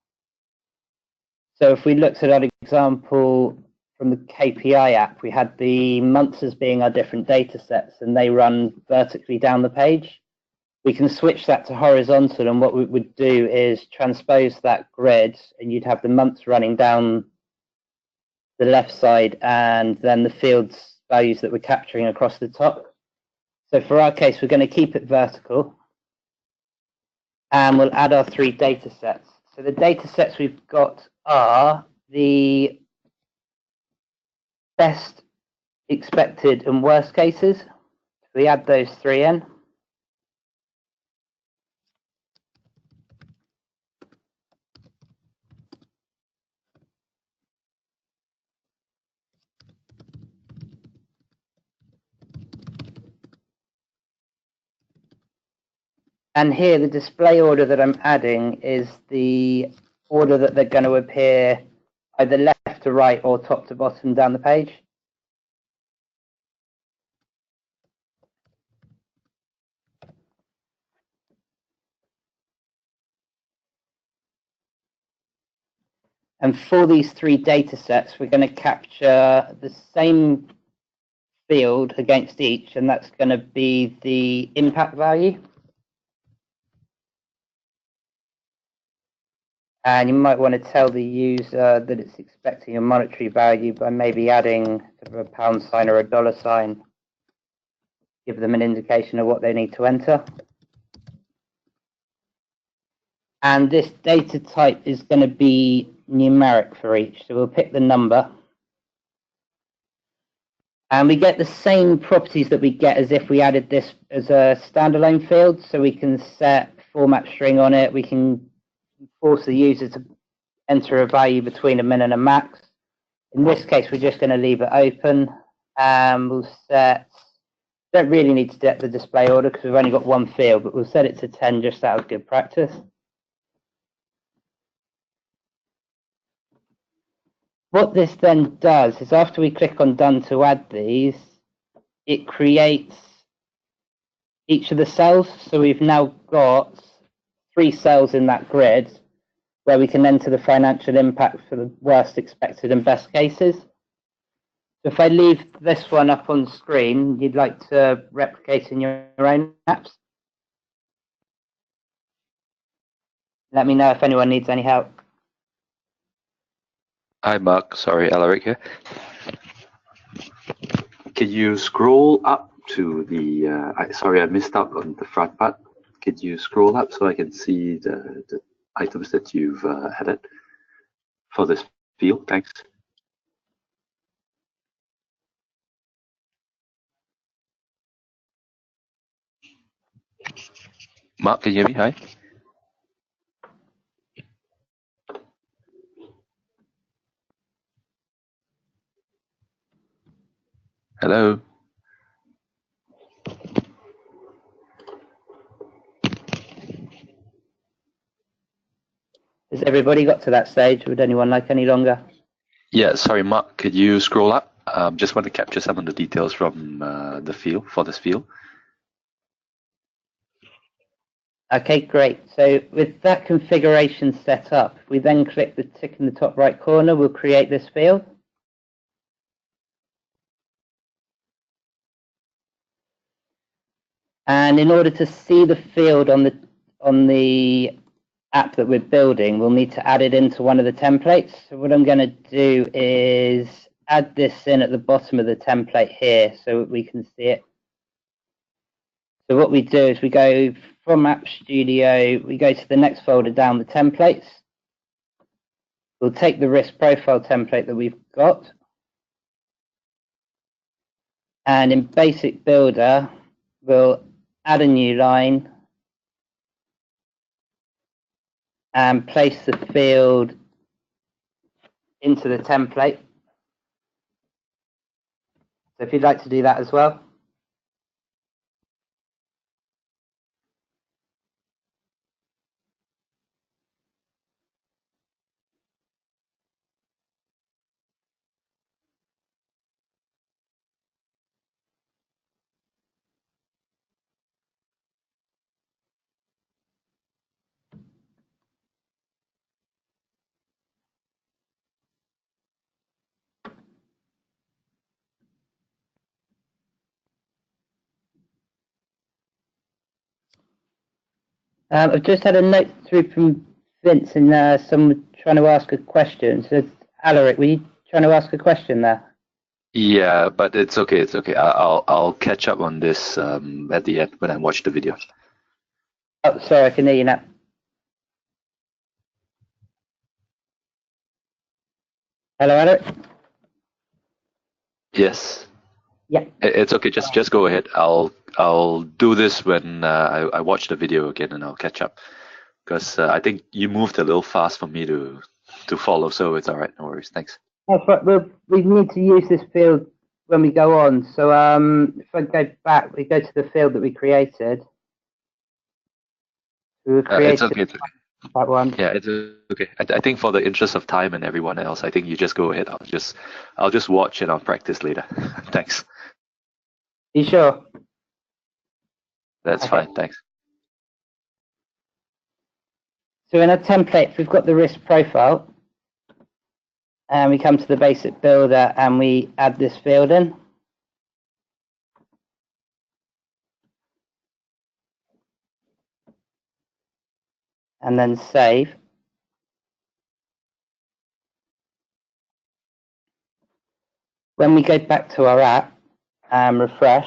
So if we looked at our example from the KPI app, we had the months as being our different data sets and they run vertically down the page. We can switch that to horizontal, and what we would do is transpose that grid, and you'd have the months running down the left side and then the fields values that we're capturing across the top. So for our case, we're going to keep it vertical and we'll add our three data sets. So the data sets we've got are the best, expected and worst cases. We add those three in. And here, the display order that I'm adding is the order that they're going to appear either left to right or top to bottom down the page. And for these three data sets, we're going to capture the same field against each, and that's going to be the impact value. And you might want to tell the user that it's expecting a monetary value by maybe adding sort of a pound sign or a dollar sign. Give them an indication of what they need to enter. And this data type is going to be numeric for each. So we'll pick the number. And we get the same properties that we get as if we added this as a standalone field. So we can set format string on it. We can force the user to enter a value between a min and a max. In this case, we're just going to leave it open. And we'll set, don't really need to set the display order because we've only got one field, but we'll set it to 10 just out of good practice. What this then does is after we click on done to add these, it creates each of the cells. So we've now got 3 cells in that grid where we can enter the financial impact for the worst expected and best cases. So if I leave this one up on screen, you'd like to replicate in your own apps? Let me know if anyone needs any help. Hi, Mark. Sorry, Alaric here. Can you scroll up to the? Sorry, I missed out on the front part. Could you scroll up so I can see the items that you've added for this field? Thanks. Mark, can you hear me? Hi. Hello. Has everybody got to that stage? Would anyone like any longer? Yeah, sorry, Mark. Could you scroll up? Just want to capture some of the details from the field for this field. Okay, great. So with that configuration set up, if we then click the tick in the top right corner, we'll create this field. And in order to see the field on the app that we're building, we'll need to add it into one of the templates. So what I'm going to do is add this in at the bottom of the template here so we can see it. So what we do is we go from App Studio, we go to the next folder down, the templates. We'll take the risk profile template that we've got. And in Basic Builder, we'll add a new line and place the field into the template. So if you'd like to do that as well. I've just had a note through from Vince and someone trying to ask a question. So, Alaric, were you trying to ask a question there? Yeah, but it's okay. It's okay. I'll catch up on this at the end when I watch the video. Oh, sorry, I can hear you now. Hello, Alaric? Yes. Yeah. It's okay. Just go ahead. I'll do this when I watch the video again, and I'll catch up because I think you moved a little fast for me to follow. So it's all right. No worries. Thanks. That's right. We need to use this field when we go on. So if I go back, we go to the field that we created. We created It's okay. It's okay. that one. Yeah, it's okay. I think for the interest of time and everyone else, I think you just go ahead. I'll just watch and I'll practice later. Thanks. You sure? That's Okay. fine. Thanks. So in our template, we've got the risk profile. And we come to the basic builder and we add this field in. And then save. When we go back to our app and refresh,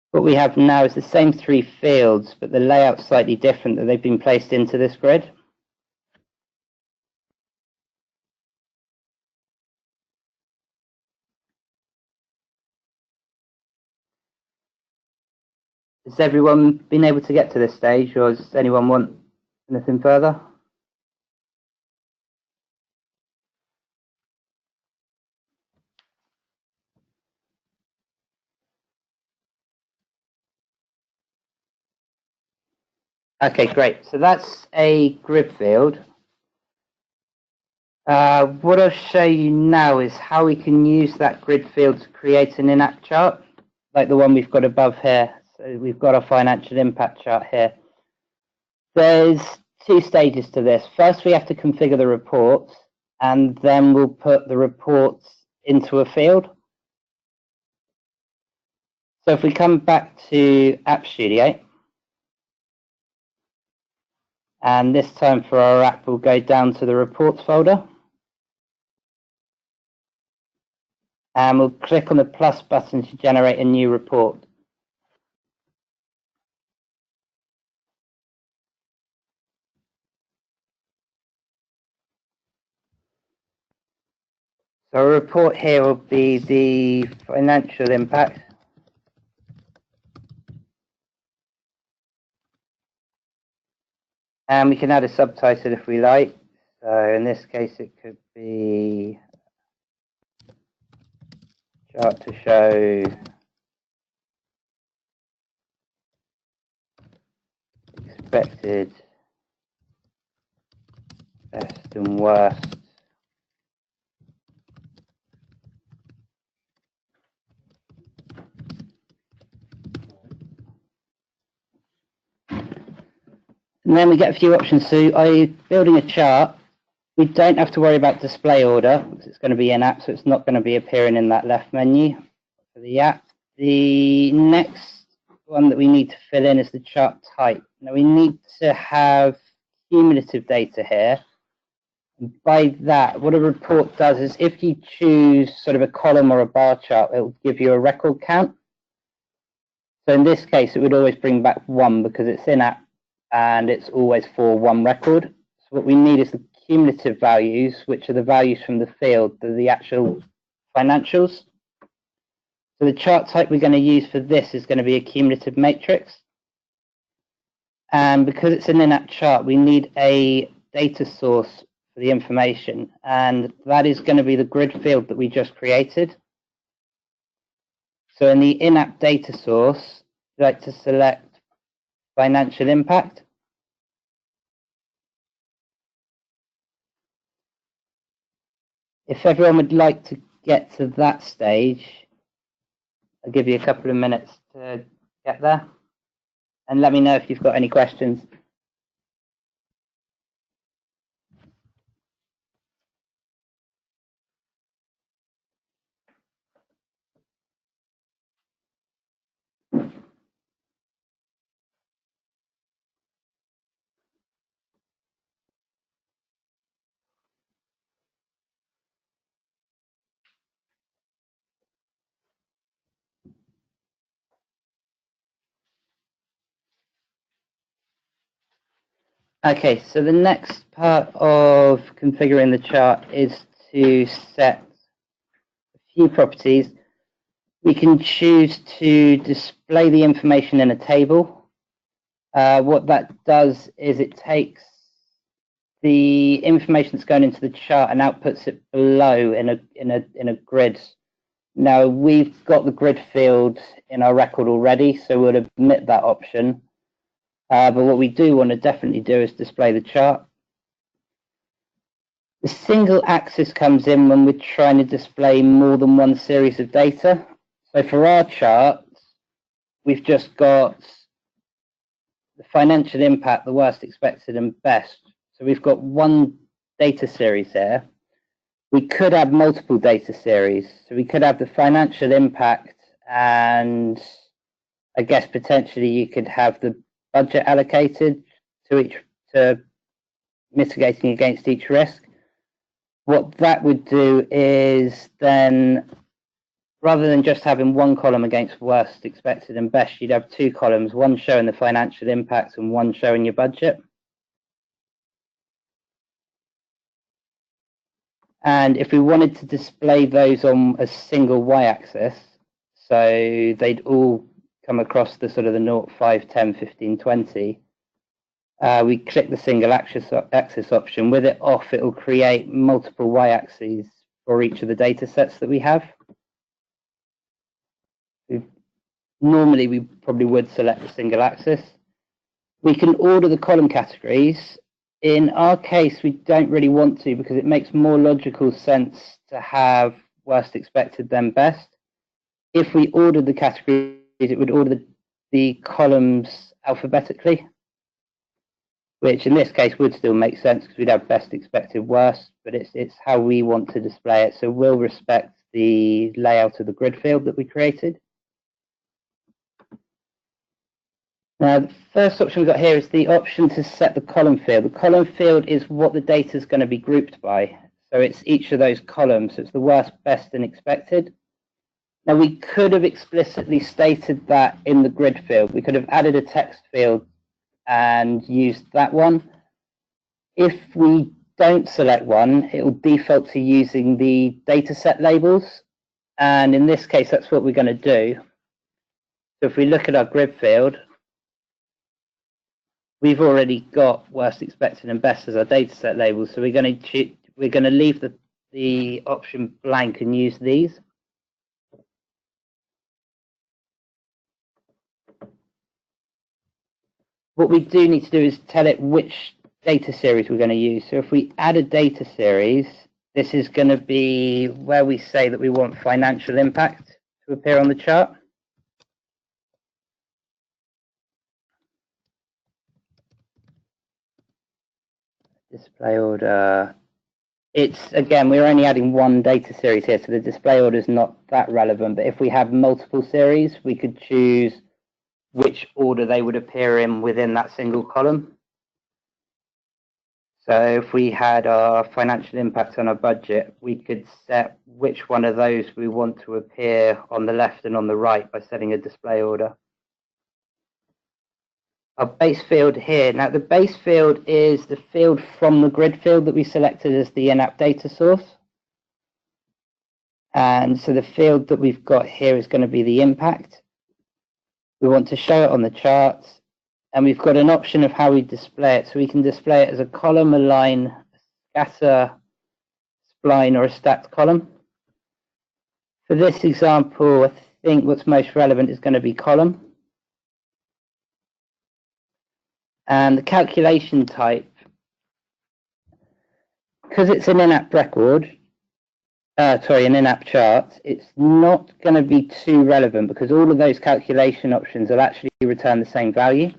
what we have now is the same 3 fields, but the layout's slightly different, that they've been placed into this grid. Has everyone been able to get to this stage, or does anyone want anything further? Okay, great. So that's a grid field. What I'll show you now is how we can use that grid field to create an in-app chart, like the one we've got above here. So we've got a financial impact chart here. There's two stages to this. First, we have to configure the reports, and then we'll put the reports into a field. So if we come back to App Studio, and this time for our app, we'll go down to the reports folder. And we'll click on the plus button to generate a new report. So a report here will be the financial impact. And we can add a subtitle if we like. So in this case, it could be chart to show expected best and worst and then we get a few options. So building a chart, we don't have to worry about display order because it's going to be in app, so it's not going to be appearing in that left menu for the app. The next one that we need to fill in is the chart type. Now we need to have cumulative data here. And by that, what a report does is if you choose sort of a column or a bar chart, it will give you a record count. So in this case, it would always bring back 1 because it's in app and it's always for 1 record. So what we need is the cumulative values, which are the values from the field, the actual financials. So the chart type we're going to use for this is going to be a cumulative matrix. And because it's an in-app chart, we need a data source for the information. And that is going to be the grid field that we just created. So in the in-app data source, I'd like to select financial impact. If everyone would like to get to that stage, I'll give you a couple of minutes to get there. And let me know if you've got any questions. Okay, so the next part of configuring the chart is to set a few properties. We can choose to display the information in a table. What that does is it takes the information that's going into the chart and outputs it below in a grid. Now we've got the grid field in our record already, so we'll omit that option. But what we do want to definitely do is display the chart. The single axis comes in when we're trying to display more than one series of data. So for our charts, we've just got the financial impact, the worst, expected, and best. So we've got one data series there. We could have multiple data series. So we could have the financial impact, and I guess potentially you could have the budget allocated to mitigating against each risk. What that would do is then, rather than just having one column against worst, expected, and best, you'd have 2 columns, one showing the financial impact and one showing your budget. And if we wanted to display those on a single y-axis, so they'd all come across the sort of the 0, 5, 10, 15, 20, we click the single axis option. With it off, it will create multiple y-axes for each of the data sets that we have. Normally, we probably would select the single axis. We can order the column categories. In our case, we don't really want to because it makes more logical sense to have worst expected then best. If we ordered the categories, it would order the columns alphabetically, which in this case would still make sense because we'd have best expected worst, but it's how we want to display it. So we'll respect the layout of the grid field that we created. Now, the first option we've got here is the option to set the column field. The column field is what the data is going to be grouped by. So it's each of those columns. So it's the worst, best, and expected. Now, we could have explicitly stated that in the grid field. We could have added a text field and used that one. If we don't select one, it will default to using the dataset labels. And in this case, that's what we're going to do. So if we look at our grid field, we've already got worst expected and best as our dataset labels. So we're going to leave the option blank and use these. What we do need to do is tell it which data series we're going to use. So if we add a data series, this is going to be where we say that we want financial impact to appear on the chart. Display order. It's, again, we're only adding one data series here, so the display order is not that relevant. But if we have multiple series, we could choose which order they would appear in within that single column. So if we had our financial impact on our budget, we could set which one of those we want to appear on the left and on the right by setting a display order. Our base field here. Now the base field is the field from the grid field that we selected as the in-app data source. And so the field that we've got here is going to be the impact. We want to show it on the charts, and we've got an option of how we display it. So we can display it as a column, a line, a scatter, spline, or a stacked column. For this example, I think what's most relevant is going to be column. And the calculation type, because it's an in-app record, an in-app chart, it's not going to be too relevant because all of those calculation options will actually return the same value.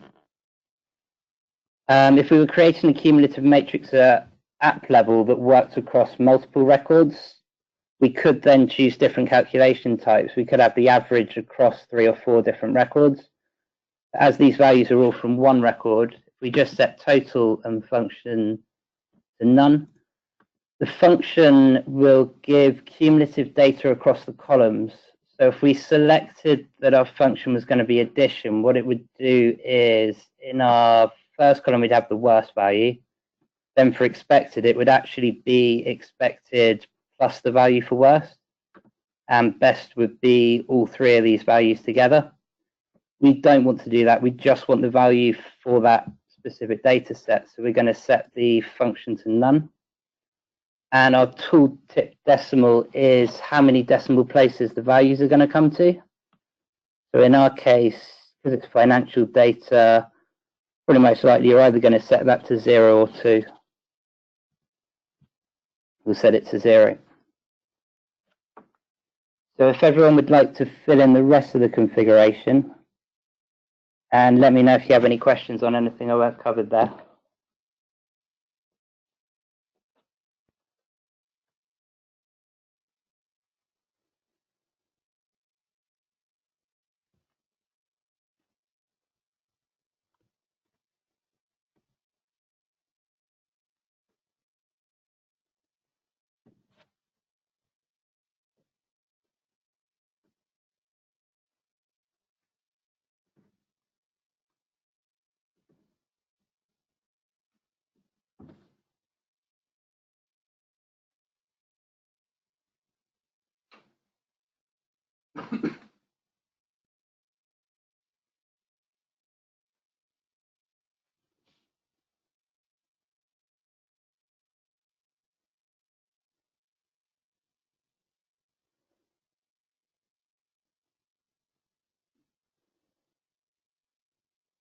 If we were creating a cumulative matrix at app level that worked across multiple records, we could then choose different calculation types. We could have the average across 3 or 4 different records. As these values are all from one record, if we just set total and function to none, the function will give cumulative data across the columns. So if we selected that our function was going to be addition, what it would do is in our first column, we'd have the worst value. Then for expected, it would actually be expected plus the value for worst. And best would be all 3 of these values together. We don't want to do that. We just want the value for that specific data set. So we're going to set the function to none. And our tooltip decimal is how many decimal places the values are going to come to. So in our case, because it's financial data, pretty most likely you're either going to set that to 0 or 2. We'll set it to 0. So if everyone would like to fill in the rest of the configuration, and let me know if you have any questions on anything I've covered there.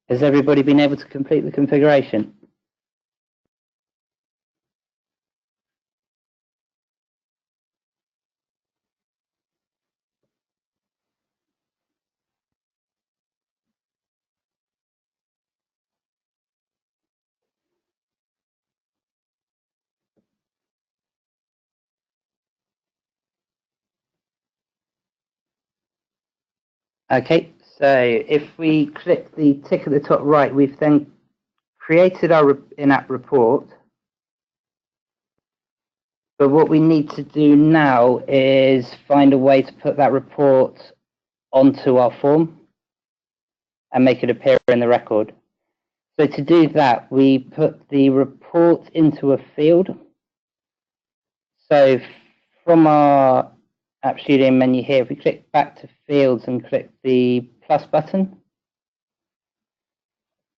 Has everybody been able to complete the configuration? Okay, so if we click the tick at the top right, we've then created our in-app report. But what we need to do now is find a way to put that report onto our form and make it appear in the record. So to do that, we put the report into a field. So from our App Studio menu here, if we click back to fields and click the plus button,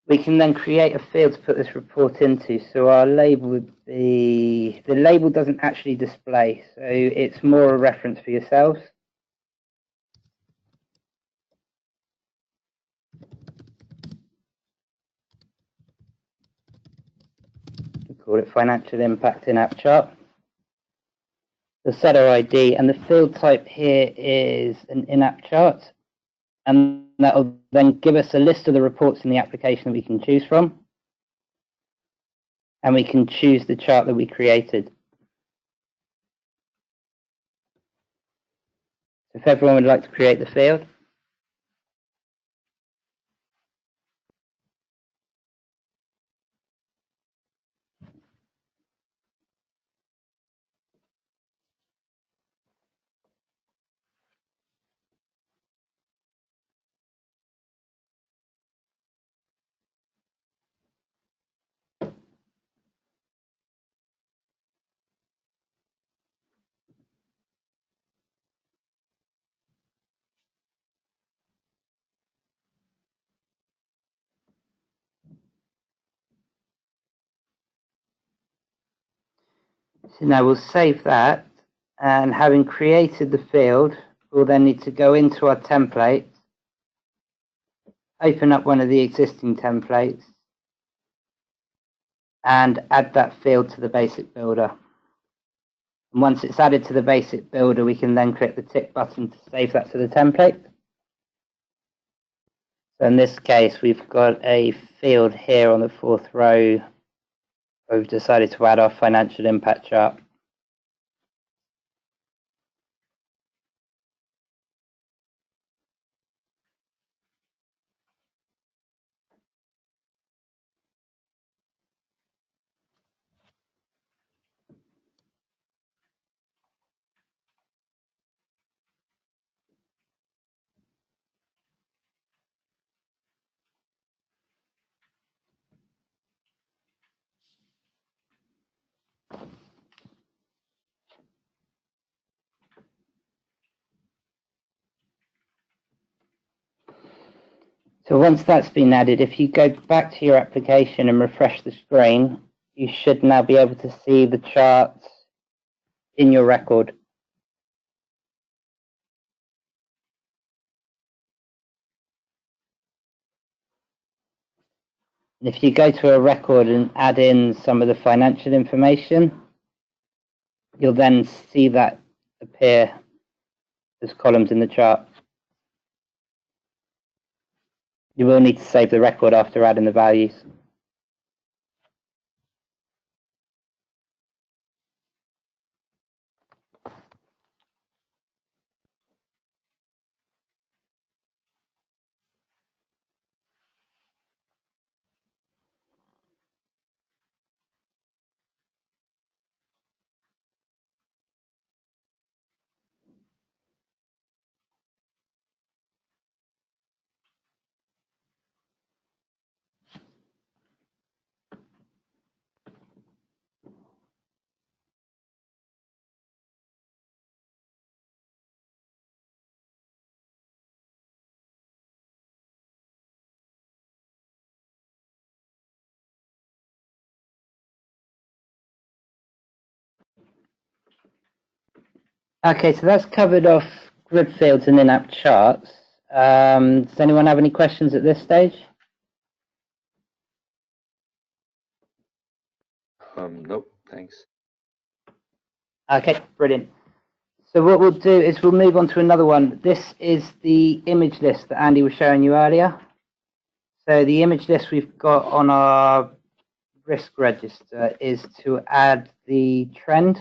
we can then create a field to put this report into. So our label would be, the label doesn't actually display, so it's more a reference for yourselves. We call it financial impact in-app chart. The setter ID and the field type here is an in-app chart, and that will then give us a list of the reports in the application that we can choose from, and we can choose the chart that we created. If everyone would like to create the field. So now we'll save that, and having created the field, we'll then need to go into our template, open up one of the existing templates, and add that field to the basic builder. And once it's added to the basic builder, we can then click the tick button to save that to the template. So in this case, we've got a field here on the fourth row where we've decided to add our financial impact chart. So once that's been added, if you go back to your application and refresh the screen, you should now be able to see the charts in your record. And if you go to a record and add in some of the financial information, you'll then see that appear as columns in the chart. You will need to save the record after adding the values. Okay, so that's covered off grid fields and in-app charts. Does anyone have any questions at this stage? Nope, thanks. Okay, brilliant. So what we'll do is we'll move on to another one. This is the image list that Andy was showing you earlier. So the image list we've got on our risk register is to add the trend.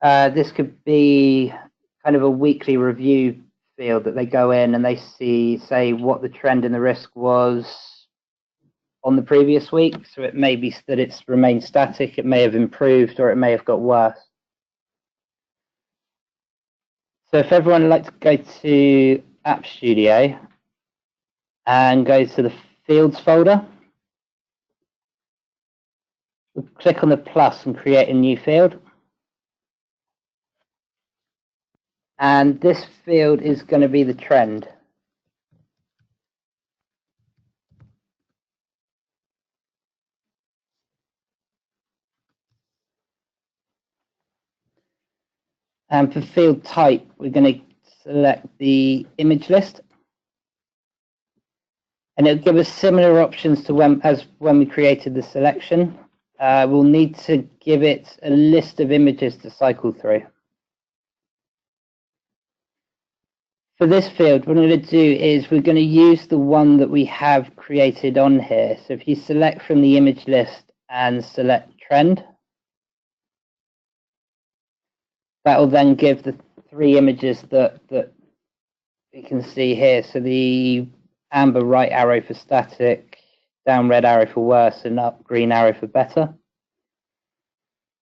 This could be kind of a weekly review field that they go in and they see, say, what the trend in the risk was on the previous week. So it may be that it's remained static, it may have improved, or it may have got worse. So if everyone would like to go to App Studio and go to the Fields folder, we'll click on the plus and create a new field. And this field is going to be the trend. And for field type, we're going to select the image list. And it'll give us similar options to when we created the selection. We'll need to give it a list of images to cycle through. For this field, what I'm going to do is we're going to use the one that we have created on here. So if you select from the image list and select trend, that will then give the 3 images that we can see here. So the amber right arrow for static, down red arrow for worse, and up green arrow for better.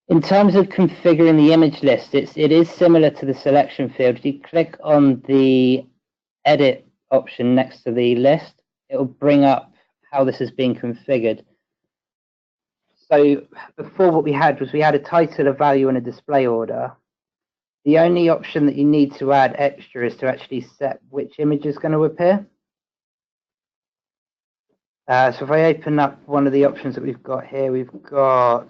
In terms of configuring the image list, it is similar to the selection field. If you click on the edit option next to the list, it will bring up how this is being configured. So before, what we had was we had a title, a value, and a display order. The only option that you need to add extra is to actually set which image is going to appear. So if I open up one of the options that we've got here, we've got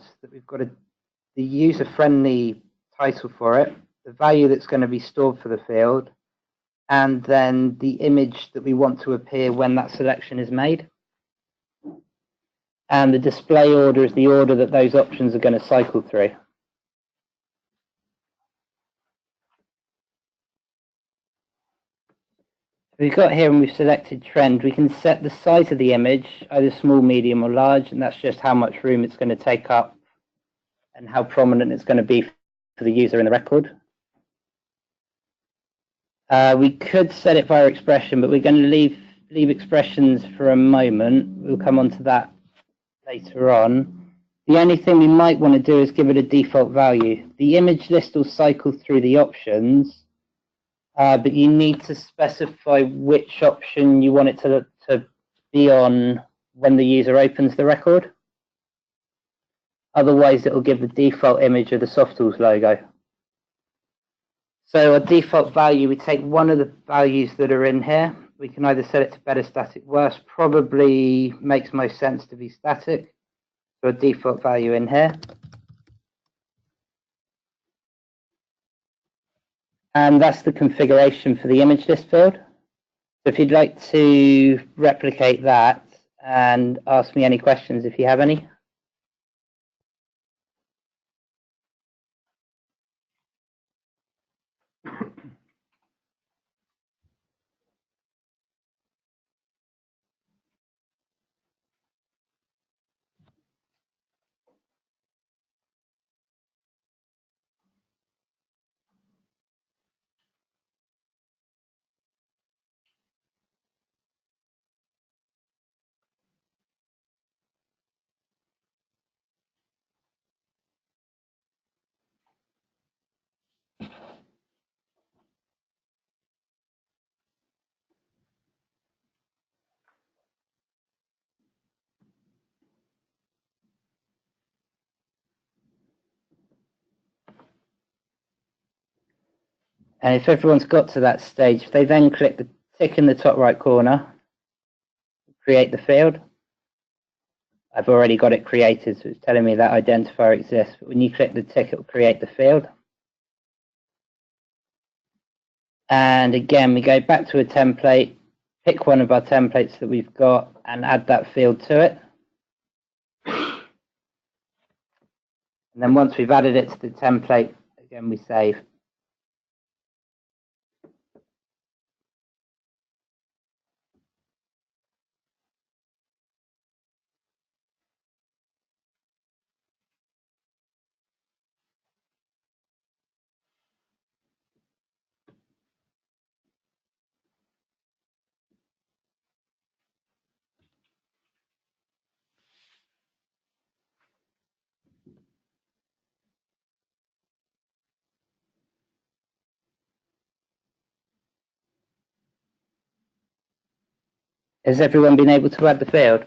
the user-friendly title for it, the value that's going to be stored for the field, and then the image that we want to appear when that selection is made. And the display order is the order that those options are going to cycle through. We've got here, and we've selected trend, we can set the size of the image, either small, medium, or large, and that's just how much room it's going to take up and how prominent it's going to be for the user in the record. We could set it via expression, but we're going to leave expressions for a moment. We'll come on to that later on. The only thing we might want to do is give it a default value. The image list will cycle through the options, but you need to specify which option you want it to be on when the user opens the record. Otherwise, it will give the default image of the Softools logo. So our default value, we take one of the values that are in here. We can either set it to better, static, worse. Probably makes most sense to be static. So a default value in here. And that's the configuration for the image list field. So if you'd like to replicate that and ask me any questions if you have any. And if everyone's got to that stage, if they then click the tick in the top right corner, create the field. I've already got it created, so it's telling me that identifier exists. But when you click the tick, it will create the field. And again, we go back to a template, pick one of our templates that we've got, and add that field to it. And then once we've added it to the template, again, we save. Has everyone been able to add the field?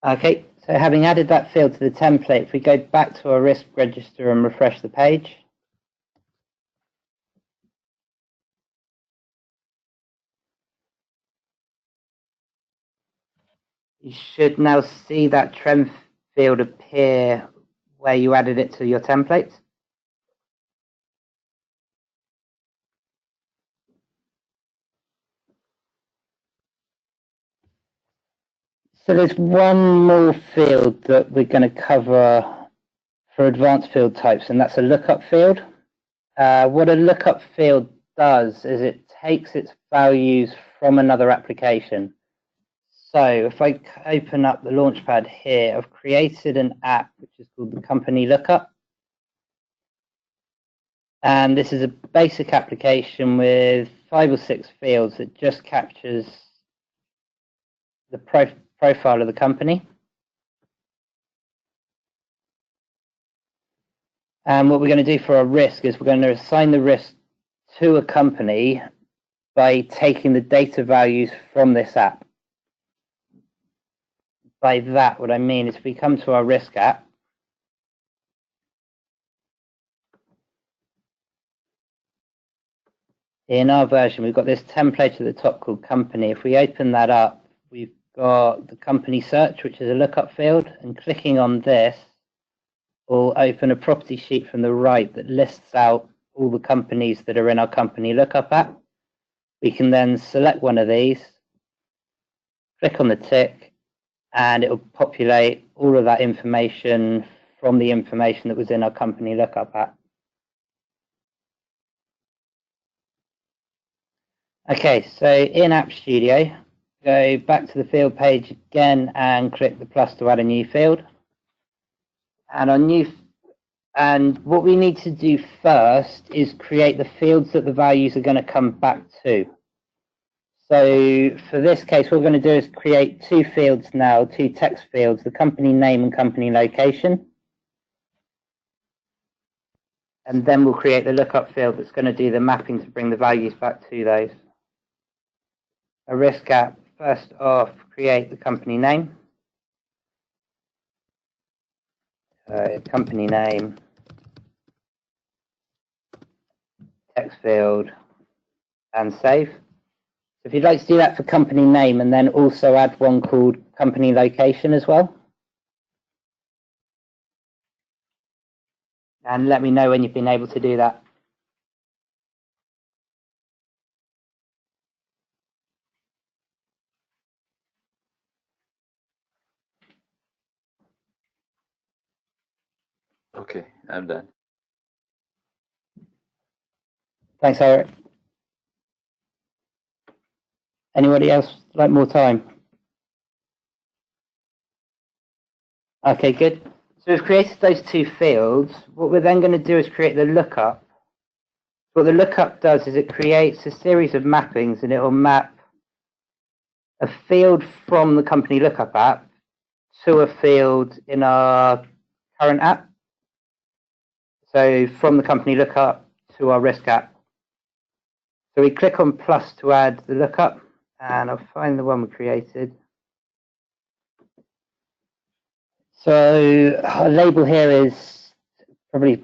Okay, so having added that field to the template, if we go back to our risk register and refresh the page, you should now see that trend field appear where you added it to your template. So there's one more field that we're going to cover for advanced field types, and that's a lookup field. What a lookup field does is it takes its values from another application. So if I open up the Launchpad here, I've created an app which is called the Company Lookup. And this is a basic application with 5 or 6 fields that just captures the profile of the company. And what we're going to do for our risk is we're going to assign the risk to a company by taking the data values from this app. By that, what I mean is if we come to our risk app, in our version, we've got this template at the top called company. If we open that up, we've got the company search, which is a lookup field, and clicking on this will open a property sheet from the right that lists out all the companies that are in our company lookup app. We can then select one of these, click on the tick, and it will populate all of that information from the information that was in our company lookup app. Okay, so in App Studio, go back to the field page again and click the plus to add a new field. And what we need to do first is create the fields that the values are going to come back to. So for this case, what we're going to do is create 2 fields now, 2 text fields, the company name and company location. And then we'll create the lookup field that's going to do the mapping to bring the values back to those. A risk app, first off, create the company name. Company name, text field, and save. So if you'd like to do that for company name and then also add one called company location as well. And let me know when you've been able to do that. Okay, I'm done. Thanks, Eric. Anybody else like more time? Okay, good. So we've created those 2 fields. What we're then going to do is create the lookup. What the lookup does is it creates a series of mappings, and it will map a field from the company lookup app to a field in our current app. So from the company lookup to our risk app. So we click on plus to add the lookup, and I'll find the one we created. So our label here is probably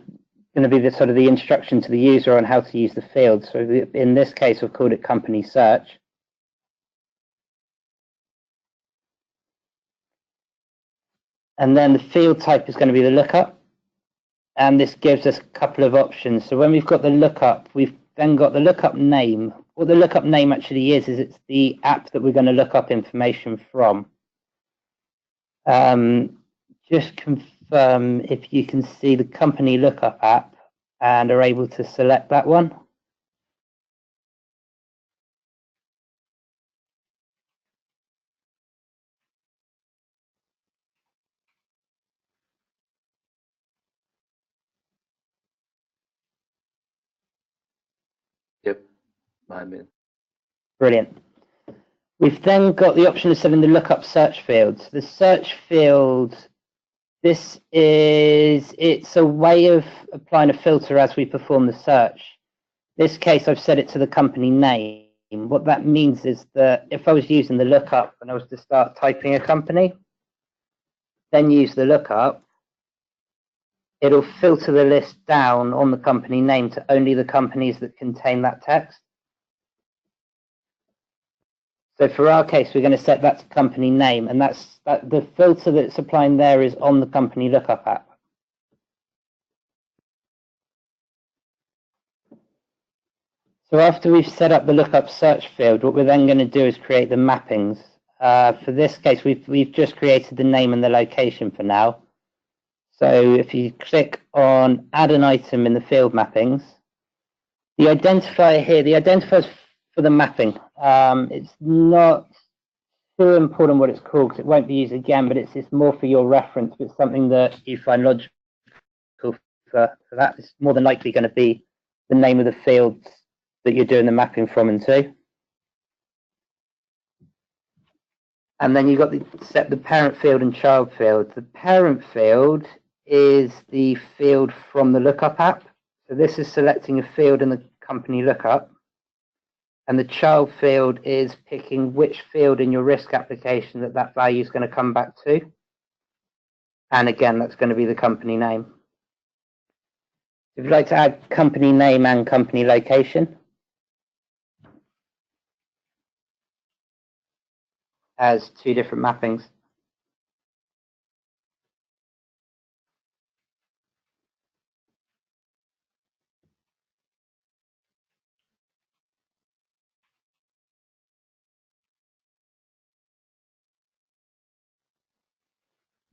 going to be the sort of the instruction to the user on how to use the field. So in this case, we've called it company search. And then the field type is going to be the lookup. And this gives us a couple of options. So when we've got the lookup, we've then got the lookup name. What the lookup name actually is it's the app that we're going to look up information from. Just confirm if you can see the company lookup app and are able to select that one. Yep, I'm in. Brilliant. We've then got the option of setting the lookup search fields. The search field, it's a way of applying a filter as we perform the search. In this case, I've set it to the company name. What that means is that if I was using the lookup and I was to start typing a company, then use the lookup, it'll filter the list down on the company name to only the companies that contain that text. So for our case, we're going to set that to company name, and the filter that's applying there is on the company lookup app. So after we've set up the lookup search field, what we're then going to do is create the mappings. For this case, we've just created the name and the location for now. So if you click on add an item in the field mappings, the identifier here, the identifier is for the mapping. It's not too important what it's called because it won't be used again, but it's more for your reference. It's something that you find logical for that. It's more than likely going to be the name of the fields that you're doing the mapping from and to. And then you've got set the parent field and child field. The parent field is the field from the lookup app. So this is selecting a field in the company lookup. And the child field is picking which field in your risk application that value is going to come back to. And again, that's going to be the company name. If you'd like to add company name and company location as two different mappings.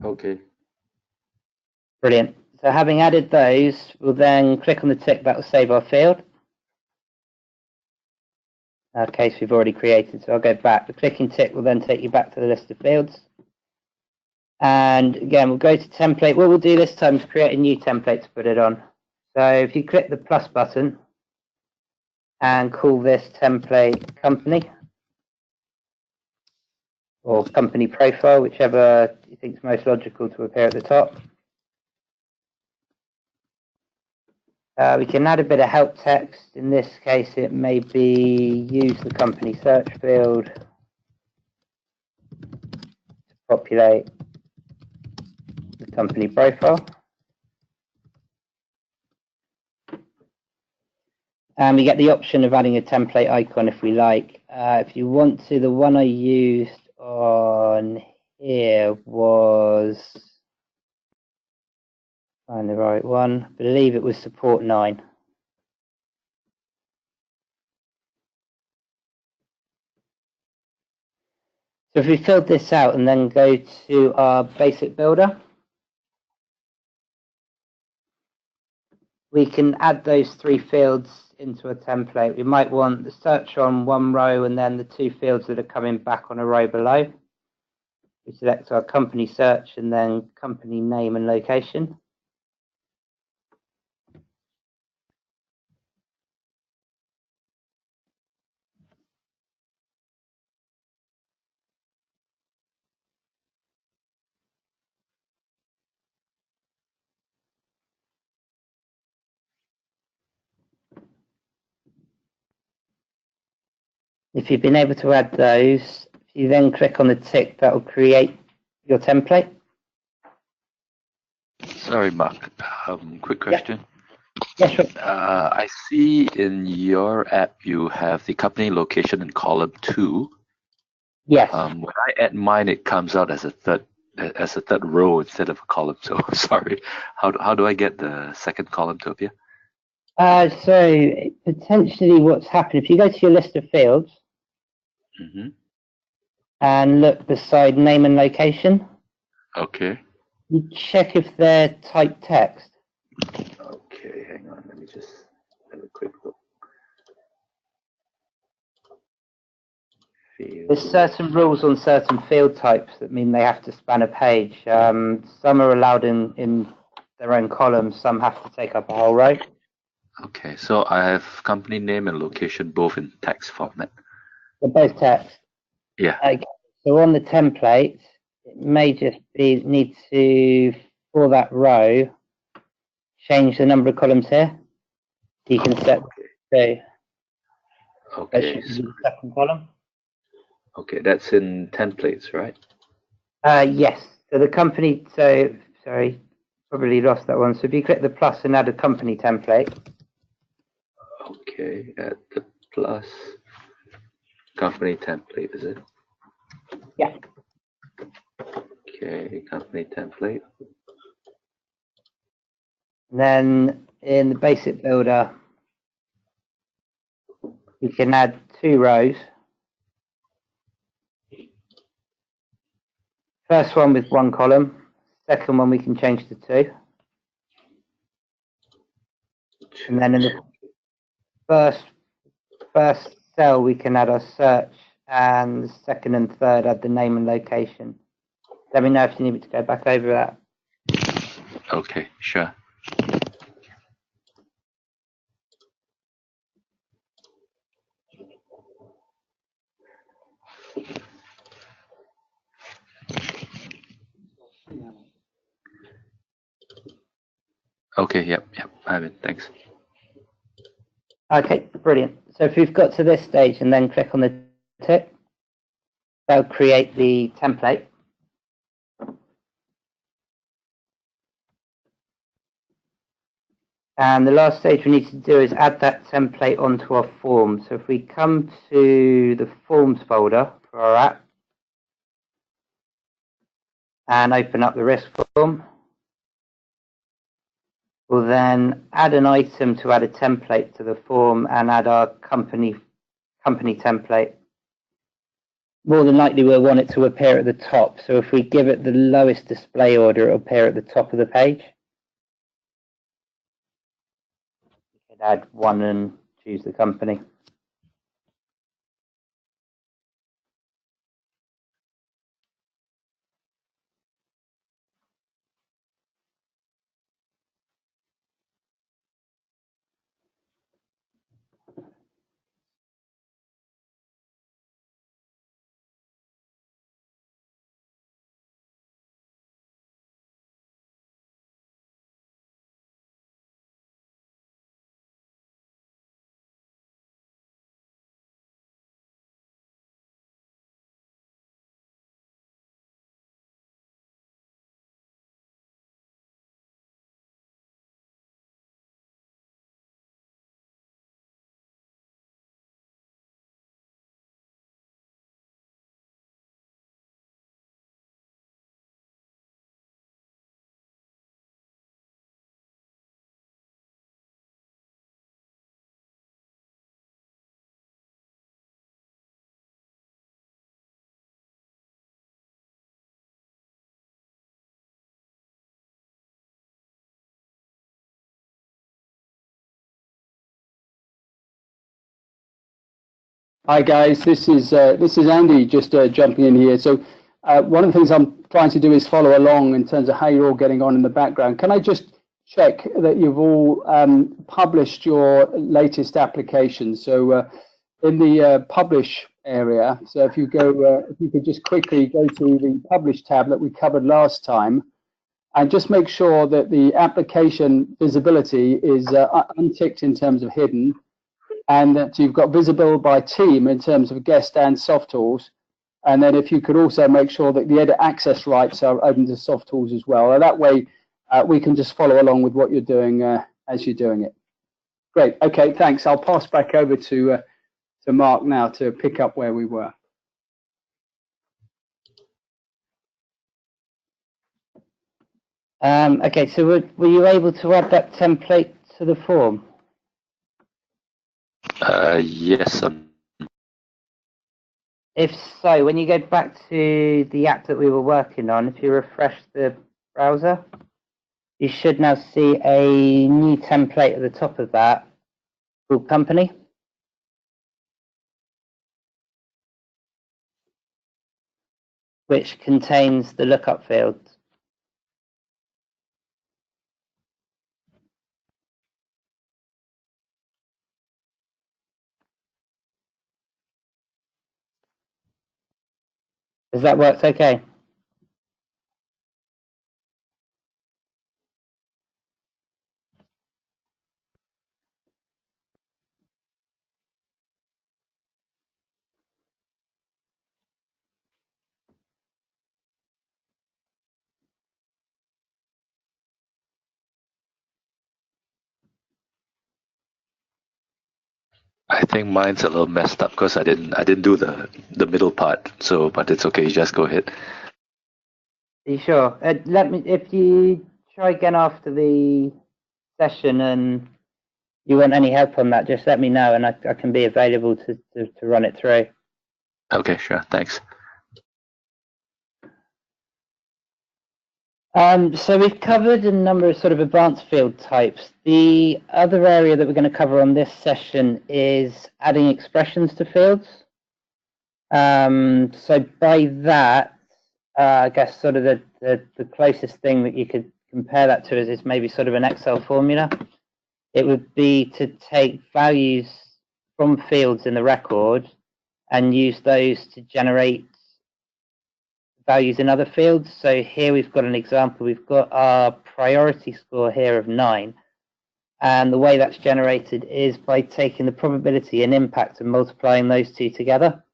Okay. Brilliant. So having added those, we'll then click on the tick that will save our field. Our case we've already created, so I'll go back. The clicking tick will then take you back to the list of fields. And again, we'll go to template. What we'll do this time is create a new template to put it on. So if you click the plus button and call this template company or company profile, whichever you think is most logical to appear at the top. We can add a bit of help text. In this case, it may be use the company search field to populate the company profile. And we get the option of adding a template icon if we like. If you want to, the one I used on here was, find the right one, I believe it was support 9. So if we filled this out and then go to our basic builder, we can add those 3 fields into a template. We might want the search on one row and then the 2 fields that are coming back on a row below. We select our company search and then company name and location. If you've been able to add those, if you then click on the tick, that will create your template. Sorry, Mark. Quick question. Yes, sure. I see in your app you have the company location in column 2. Yes. When I add mine, it comes out as a third row instead of a column. So sorry. How do I get the second column to appear? So potentially what's happened, if you go to your list of fields and look beside name and location, Okay. you check if they're typed text. Okay, hang on. Let me just have a quick look. There's certain rules on certain field types that mean they have to span a page. Some are allowed in their own columns, some have to take up a whole row. Okay, so I have company name and location both in text format. They're both text. Yeah. Okay. So on the template, it may just be need to, for that row, change the number of columns here. You can set two. Okay. That should be the second column. Okay, that's in templates, right? Yes. So the company, so sorry, probably lost that one. So if you click the plus and add a company template. Okay, add the plus company template, is it? Yeah. Okay, company template. And then in the basic builder, you can add 2 rows. First one with 1 column. Second one we can change to 2. And then in the first cell we can add our search, and the second and third add the name and location. Let me know if you need me to go back over that. Okay, sure. Okay, yep, I have it, thanks. Okay, brilliant. So if we've got to this stage and then click on the tick, that'll create the template. And the last stage we need to do is add that template onto our form. So if we come to the forms folder for our app and open up the risk form, we'll then add an item to add a template to the form and add our company template. More than likely we'll want it to appear at the top. So if we give it the lowest display order, it'll appear at the top of the page. You can add 1 and choose the company. Hi guys, this is Andy just jumping in here. So one of the things I'm trying to do is follow along in terms of how you're all getting on in the background. Can I just check that you've all published your latest application? So in the publish area, so if you go, if you could just quickly go to the publish tab that we covered last time, and just make sure that the application visibility is unticked in terms of hidden, and that you've got visible by team in terms of guest and Softools. And then if you could also make sure that the edit access rights are open to Softools as well. And that way we can just follow along with what you're doing as you're doing it. Great. Okay, thanks. I'll pass back over to Mark now to pick up where we were. Okay, so were you able to add that template to the form? Yes. If so, when you go back to the app that we were working on, if you refresh the browser, you should now see a new template at the top of that called company. Which contains the lookup fields. Does that work okay? I think mine's a little messed up because I didn't do the middle part. So, but it's okay. Just go ahead. Are you sure? If you try again after the session and you want any help on that, just let me know and I can be available to run it through. Okay, sure. Thanks. So we've covered a number of sort of advanced field types. The other area that we're going to cover on this session is adding expressions to fields. So by that, I guess sort of the closest thing that you could compare that to is maybe sort of an Excel formula. It would be to take values from fields in the record and use those to generate values in other fields. So here we've got an example. We've got our priority score here of 9. And the way that's generated is by taking the probability and impact and multiplying those two together.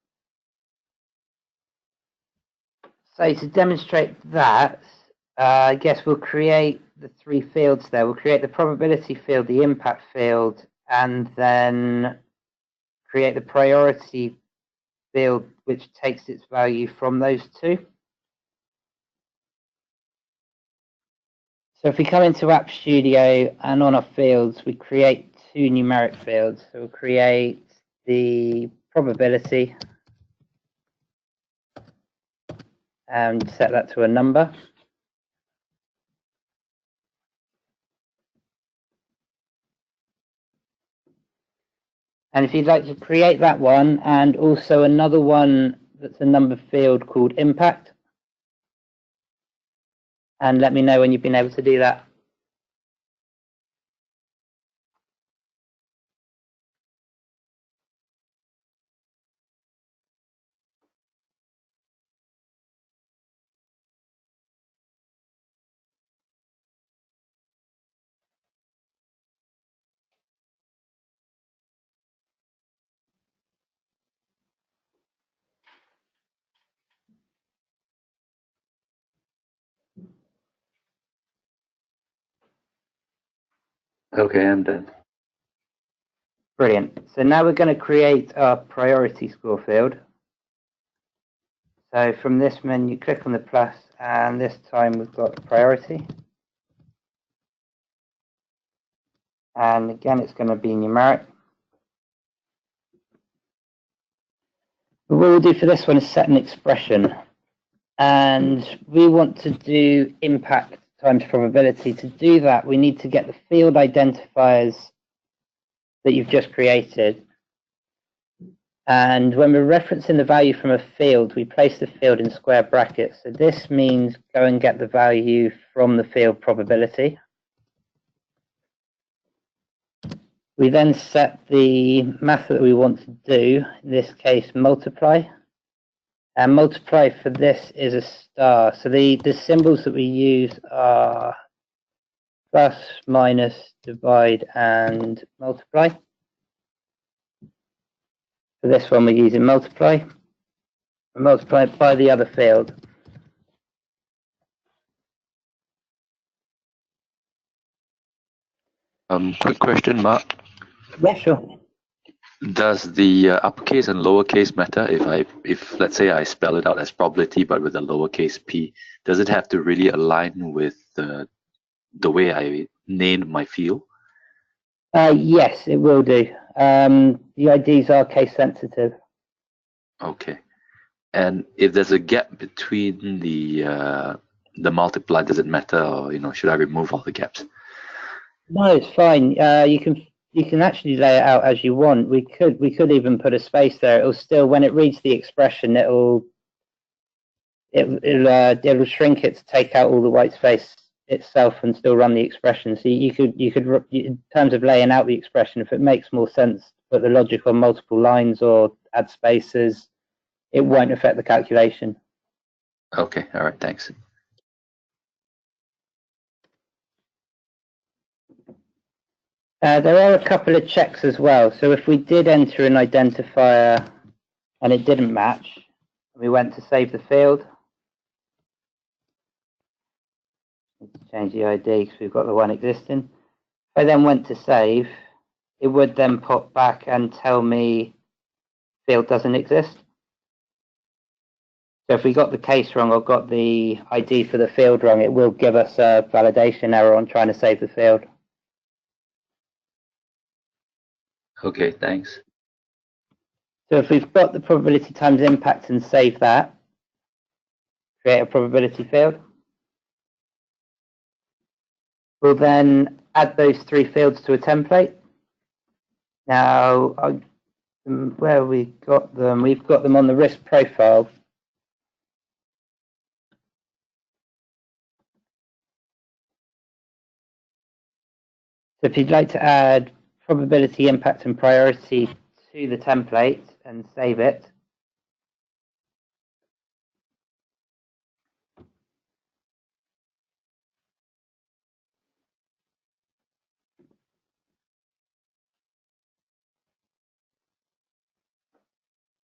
So to demonstrate that, I guess we'll create the 3 fields there. We'll create the probability field, the impact field, and then create the priority field, which takes its value from those 2. So if we come into App Studio and on our fields, we create 2 numeric fields. So we'll create the probability and set that to a number. And if you'd like to create that one and also another one that's a number field called impact, and let me know when you've been able to do that. Okay, I'm done. Brilliant. So now we're going to create our priority score field. So from this menu, click on the plus, and this time we've got priority. And again, it's going to be numeric. What we'll do for this one is set an expression. And we want to do impact times probability. To do that, we need to get the field identifiers that you've just created. And when we're referencing the value from a field, we place the field in square brackets. So this means go and get the value from the field probability. We then set the method that we want to do, in this case multiply. And multiply for this is a star. So the symbols that we use are plus, minus, divide, and multiply. For this one, we're using multiply. And multiply it by the other field. Quick question, Mark. Yeah, sure. Does the uppercase and lowercase matter? If let's say I spell it out as probability but with a lowercase p, does it have to really align with the way I named my field? Yes, it will do. The IDs are case sensitive. Okay. And if there's a gap between the multiply, does it matter, or should I remove all the gaps? No, it's fine. You can actually lay it out as you want. We could even put a space there. It'll still, when it reads the expression, it'll shrink it to take out all the white space itself and still run the expression. So you could in terms of laying out the expression, if it makes more sense, put the logic on multiple lines or add spaces. It won't affect the calculation. Okay. All right. Thanks. There are a couple of checks as well. So if we did enter an identifier and it didn't match, we went to save the field. Change the ID because we've got the one existing. If I then went to save, it would then pop back and tell me field doesn't exist. So if we got the case wrong or got the ID for the field wrong, it will give us a validation error on trying to save the field. Okay, thanks. So if we've got the probability times impact and save that, create a probability field. We'll then add those three fields to a template. Now, where we got them, we've got them on the risk profile. So if you'd like to add probability, impact, and priority to the template and save it,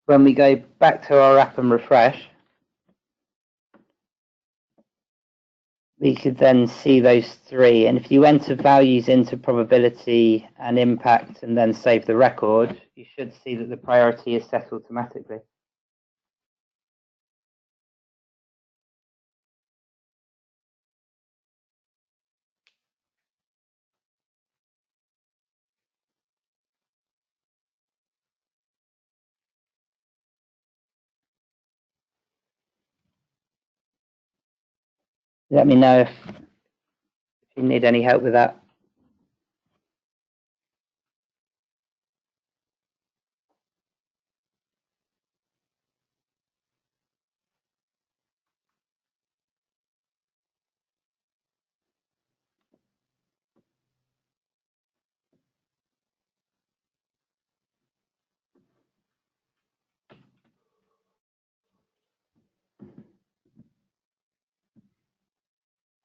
when we go back to our app and refresh, we could then see those three. And if you enter values into probability and impact and then save the record, you should see that the priority is set automatically. Let me know if you need any help with that.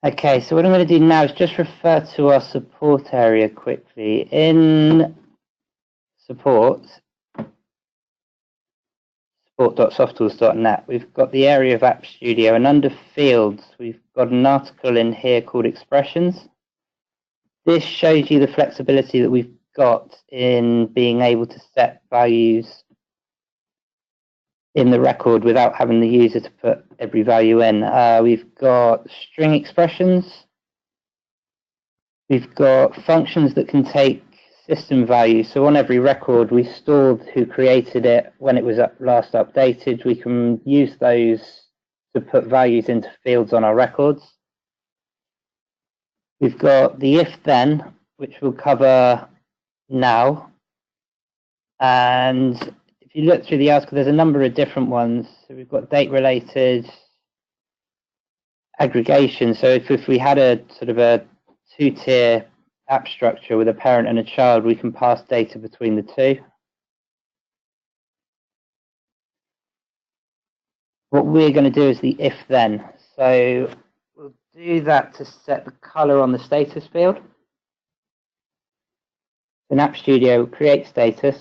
Okay, so what I'm going to do now is just refer to our support area quickly. In support, support.softools.net, we've got the area of App Studio, and under fields, we've got an article in here called expressions. This shows you the flexibility that we've got in being able to set values in the record without having the user to put every value in. We've got string expressions. We've got functions that can take system values. So on every record, we stored who created it, when it was last updated. We can use those to put values into fields on our records. We've got the if-then, which we'll cover now. And if you look through the article, there's a number of different ones. So we've got date-related aggregation. So if we had a sort of a two-tier app structure with a parent and a child, we can pass data between the two. What we're going to do is the if-then. So we'll do that to set the color on the status field. In App Studio, create status.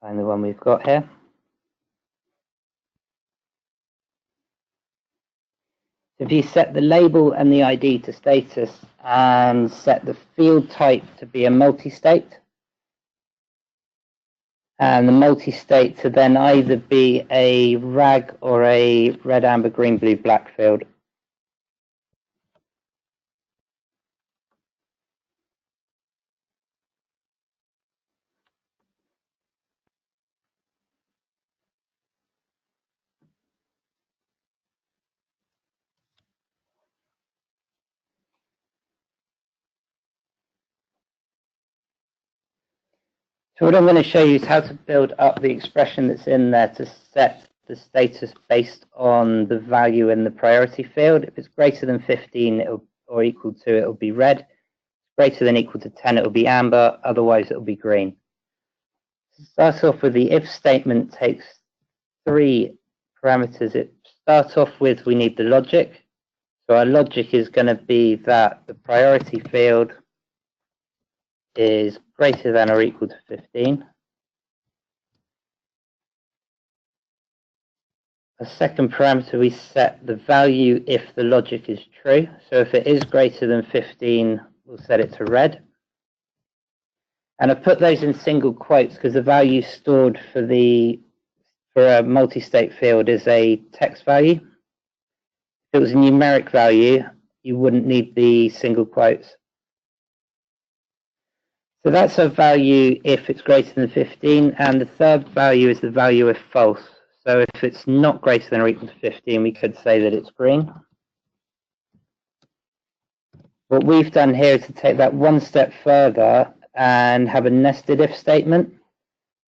Find the one we've got here. If you set the label and the ID to status and set the field type to be a multi-state, and the multi-state to then either be a RAG or a red, amber, green, blue, black field. So what I'm going to show you is how to build up the expression that's in there to set the status based on the value in the priority field. If it's greater than 15 or equal to, it'll be red. Greater than equal to 10, it'll be amber. Otherwise, it'll be green. To start off with, the if statement takes 3 parameters. It starts off with, we need the logic. So our logic is going to be that the priority field is greater than or equal to 15. A second parameter, we set the value if the logic is true. So if it is greater than 15, we'll set it to red. And I put those in single quotes because the value stored for a multi-state field is a text value. If it was a numeric value, you wouldn't need the single quotes. So that's a value if it's greater than 15, and the third value is the value if false. So if it's not greater than or equal to 15, we could say that it's green. What we've done here is to take that one step further and have a nested if statement.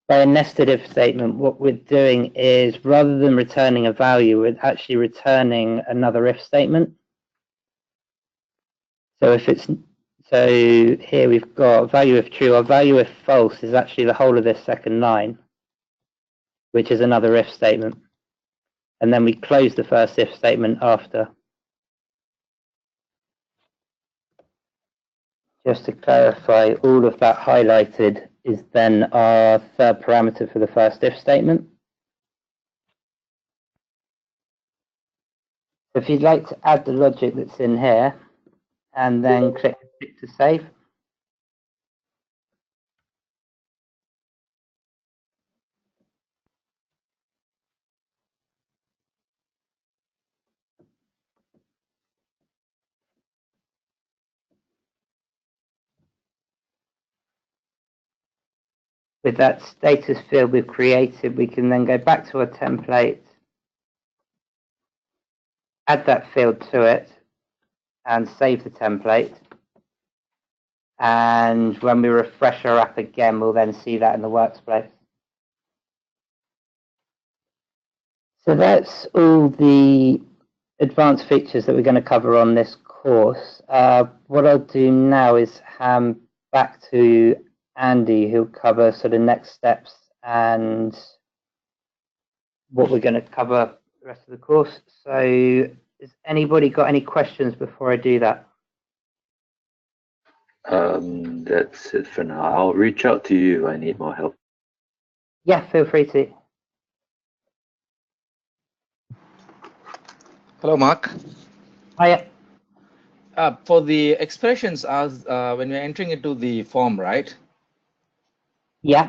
By a nested if statement, what we're doing is rather than returning a value, we're actually returning another if statement. So here we've got value if true or value if false is actually the whole of this second line, which is another if statement. And then we close the first if statement after. Just to clarify, all of that highlighted is then our third parameter for the first if statement. If you'd like to add the logic that's in here, and then click to save. With that status field we've created, we can then go back to our template, add that field to it, and save the template. And when we refresh our app again, we'll then see that in the workspace. So that's all the advanced features that we're going to cover on this course. What I'll do now is hand back to Andy, who'll cover sort of next steps and what we're going to cover the rest of the course. So has anybody got any questions before I do that? That's it for now. I'll reach out to you if I need more help. Yeah, feel free to. Hello, Mark. Hiya. For the expressions, as when we're entering into the form, right? Yeah.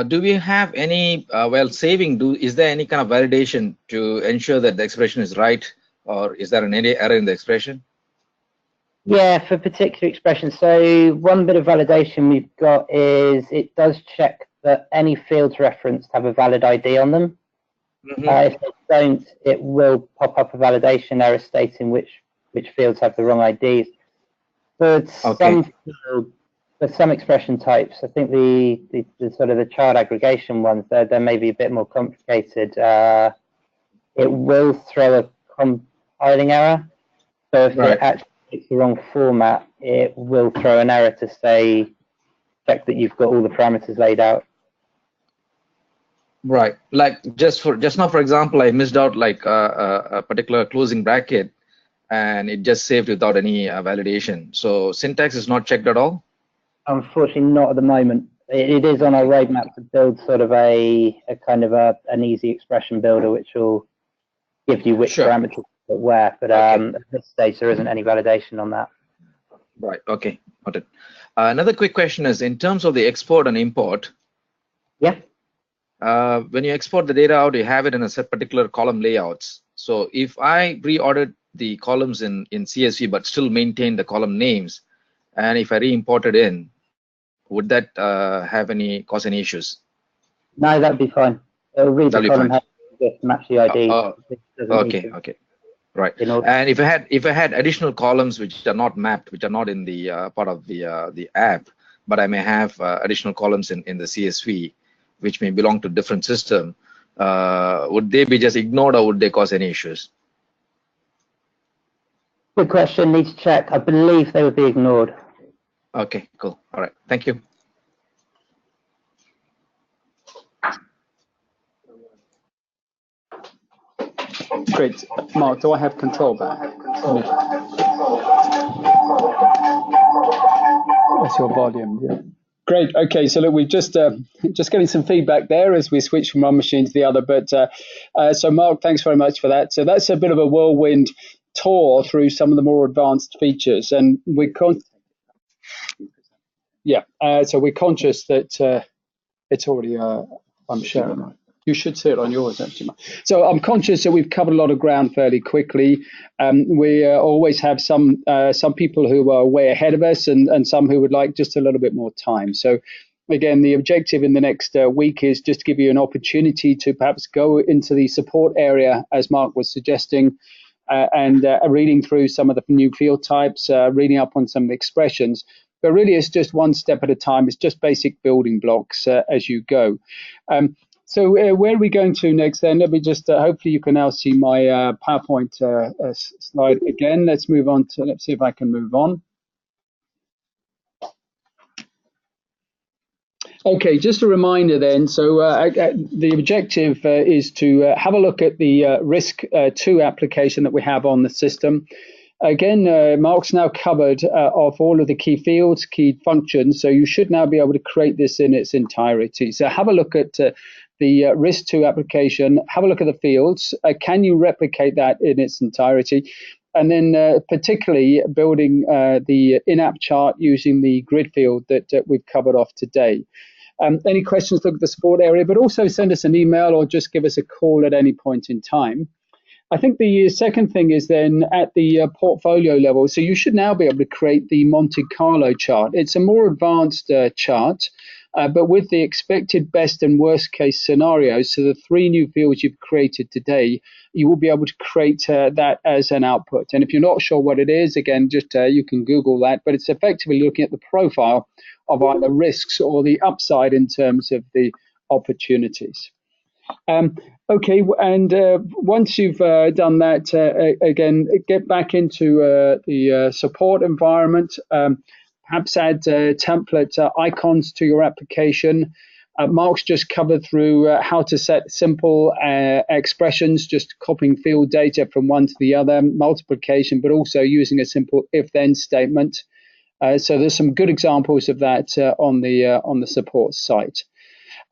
Do we have any, while saving, is there any kind of validation to ensure that the expression is right, or is there any error in the expression? Yeah, for particular expressions. So one bit of validation we've got is it does check that any fields referenced have a valid ID on them. Mm-hmm. If they don't, it will pop up a validation error stating which fields have the wrong IDs. For some expression types, I think the sort of the child aggregation ones, they may be a bit more complicated. It will throw a compiling error. So if it actually picks the wrong format, it will throw an error to say, check that you've got all the parameters laid out. Right. Like just now, for example, I missed out like a particular closing bracket, and it just saved without any validation. So syntax is not checked at all? Unfortunately, not at the moment. It is on our roadmap to build sort of a kind of an easy expression builder, which will give you which parameters to where. But Okay. at this stage, there isn't any validation on that. Right. Okay. Got it. Another quick question is in terms of the export and import. Yeah. When you export the data out, you have it in a set particular column layouts. So if I reordered the columns in CSV but still maintain the column names, and if I re-import it in, would that cause any issues? No, that'd be fine. It'll read the column, just match the ID. Okay. Right. And if I had additional columns which are not mapped, which are not in the part of the app, but I may have additional columns in the CSV, which may belong to different system, would they be just ignored or would they cause any issues? Good question. Need to check. I believe they would be ignored. Okay. Cool. All right. Thank you. Great. Mark, do I have control back? That's your volume, yeah. Great. Okay, so look, we've just getting some feedback there as we switch from one machine to the other. But so Mark, thanks very much for that. So that's a bit of a whirlwind tour through some of the more advanced features, and we're so we're conscious that it's already I'm sharing. You should see it on yours, actually. So I'm conscious that we've covered a lot of ground fairly quickly. We always have some people who are way ahead of us and some who would like just a little bit more time. So again, the objective in the next week is just to give you an opportunity to perhaps go into the support area, as Mark was suggesting, and reading through some of the new field types, reading up on some of the expressions. But really, it's just one step at a time. It's just basic building blocks as you go. So where are we going to next then? Let me just, hopefully you can now see my PowerPoint slide again. Let's move on to, let's see if I can move on. Okay, just a reminder then. So the objective is to have a look at the risk2 application that we have on the system. Again, Mark's now covered off all of the key fields, key functions, so you should now be able to create this in its entirety. So have a look at the risk2 application, have a look at the fields. Can you replicate that in its entirety? And then particularly building the in-app chart using the grid field that we've covered off today. Any questions, look at the support area, but also send us an email or just give us a call at any point in time. I think the second thing is then at the portfolio level. So you should now be able to create the Monte Carlo chart. It's a more advanced chart, but with the expected best and worst case scenarios. So the three new fields you've created today, you will be able to create that as an output. And if you're not sure what it is, again, just you can Google that. But it's effectively looking at the profile of either risks or the upside in terms of the opportunities. Okay, and once you've done that, again, get back into the support environment, perhaps add template icons to your application. Mark's just covered through how to set simple expressions, just copying field data from one to the other, multiplication, but also using a simple if-then statement. So there's some good examples of that on the support site.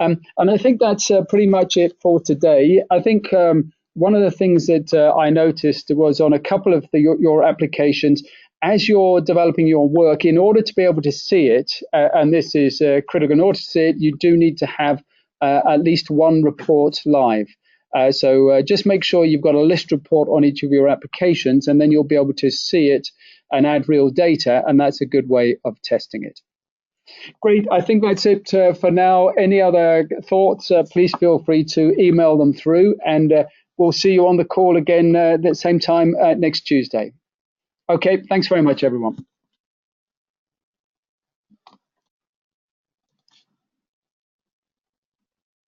And I think that's pretty much it for today. I think one of the things that I noticed was on a couple of your applications, as you're developing your work, in order to be able to see it, and this is critical, in order to see it, you do need to have at least one report live. So just make sure you've got a list report on each of your applications, and then you'll be able to see it and add real data, and that's a good way of testing it. Great. I think that's it for now. Any other thoughts, please feel free to email them through, and we'll see you on the call again at the same time next Tuesday. Okay, thanks very much, everyone.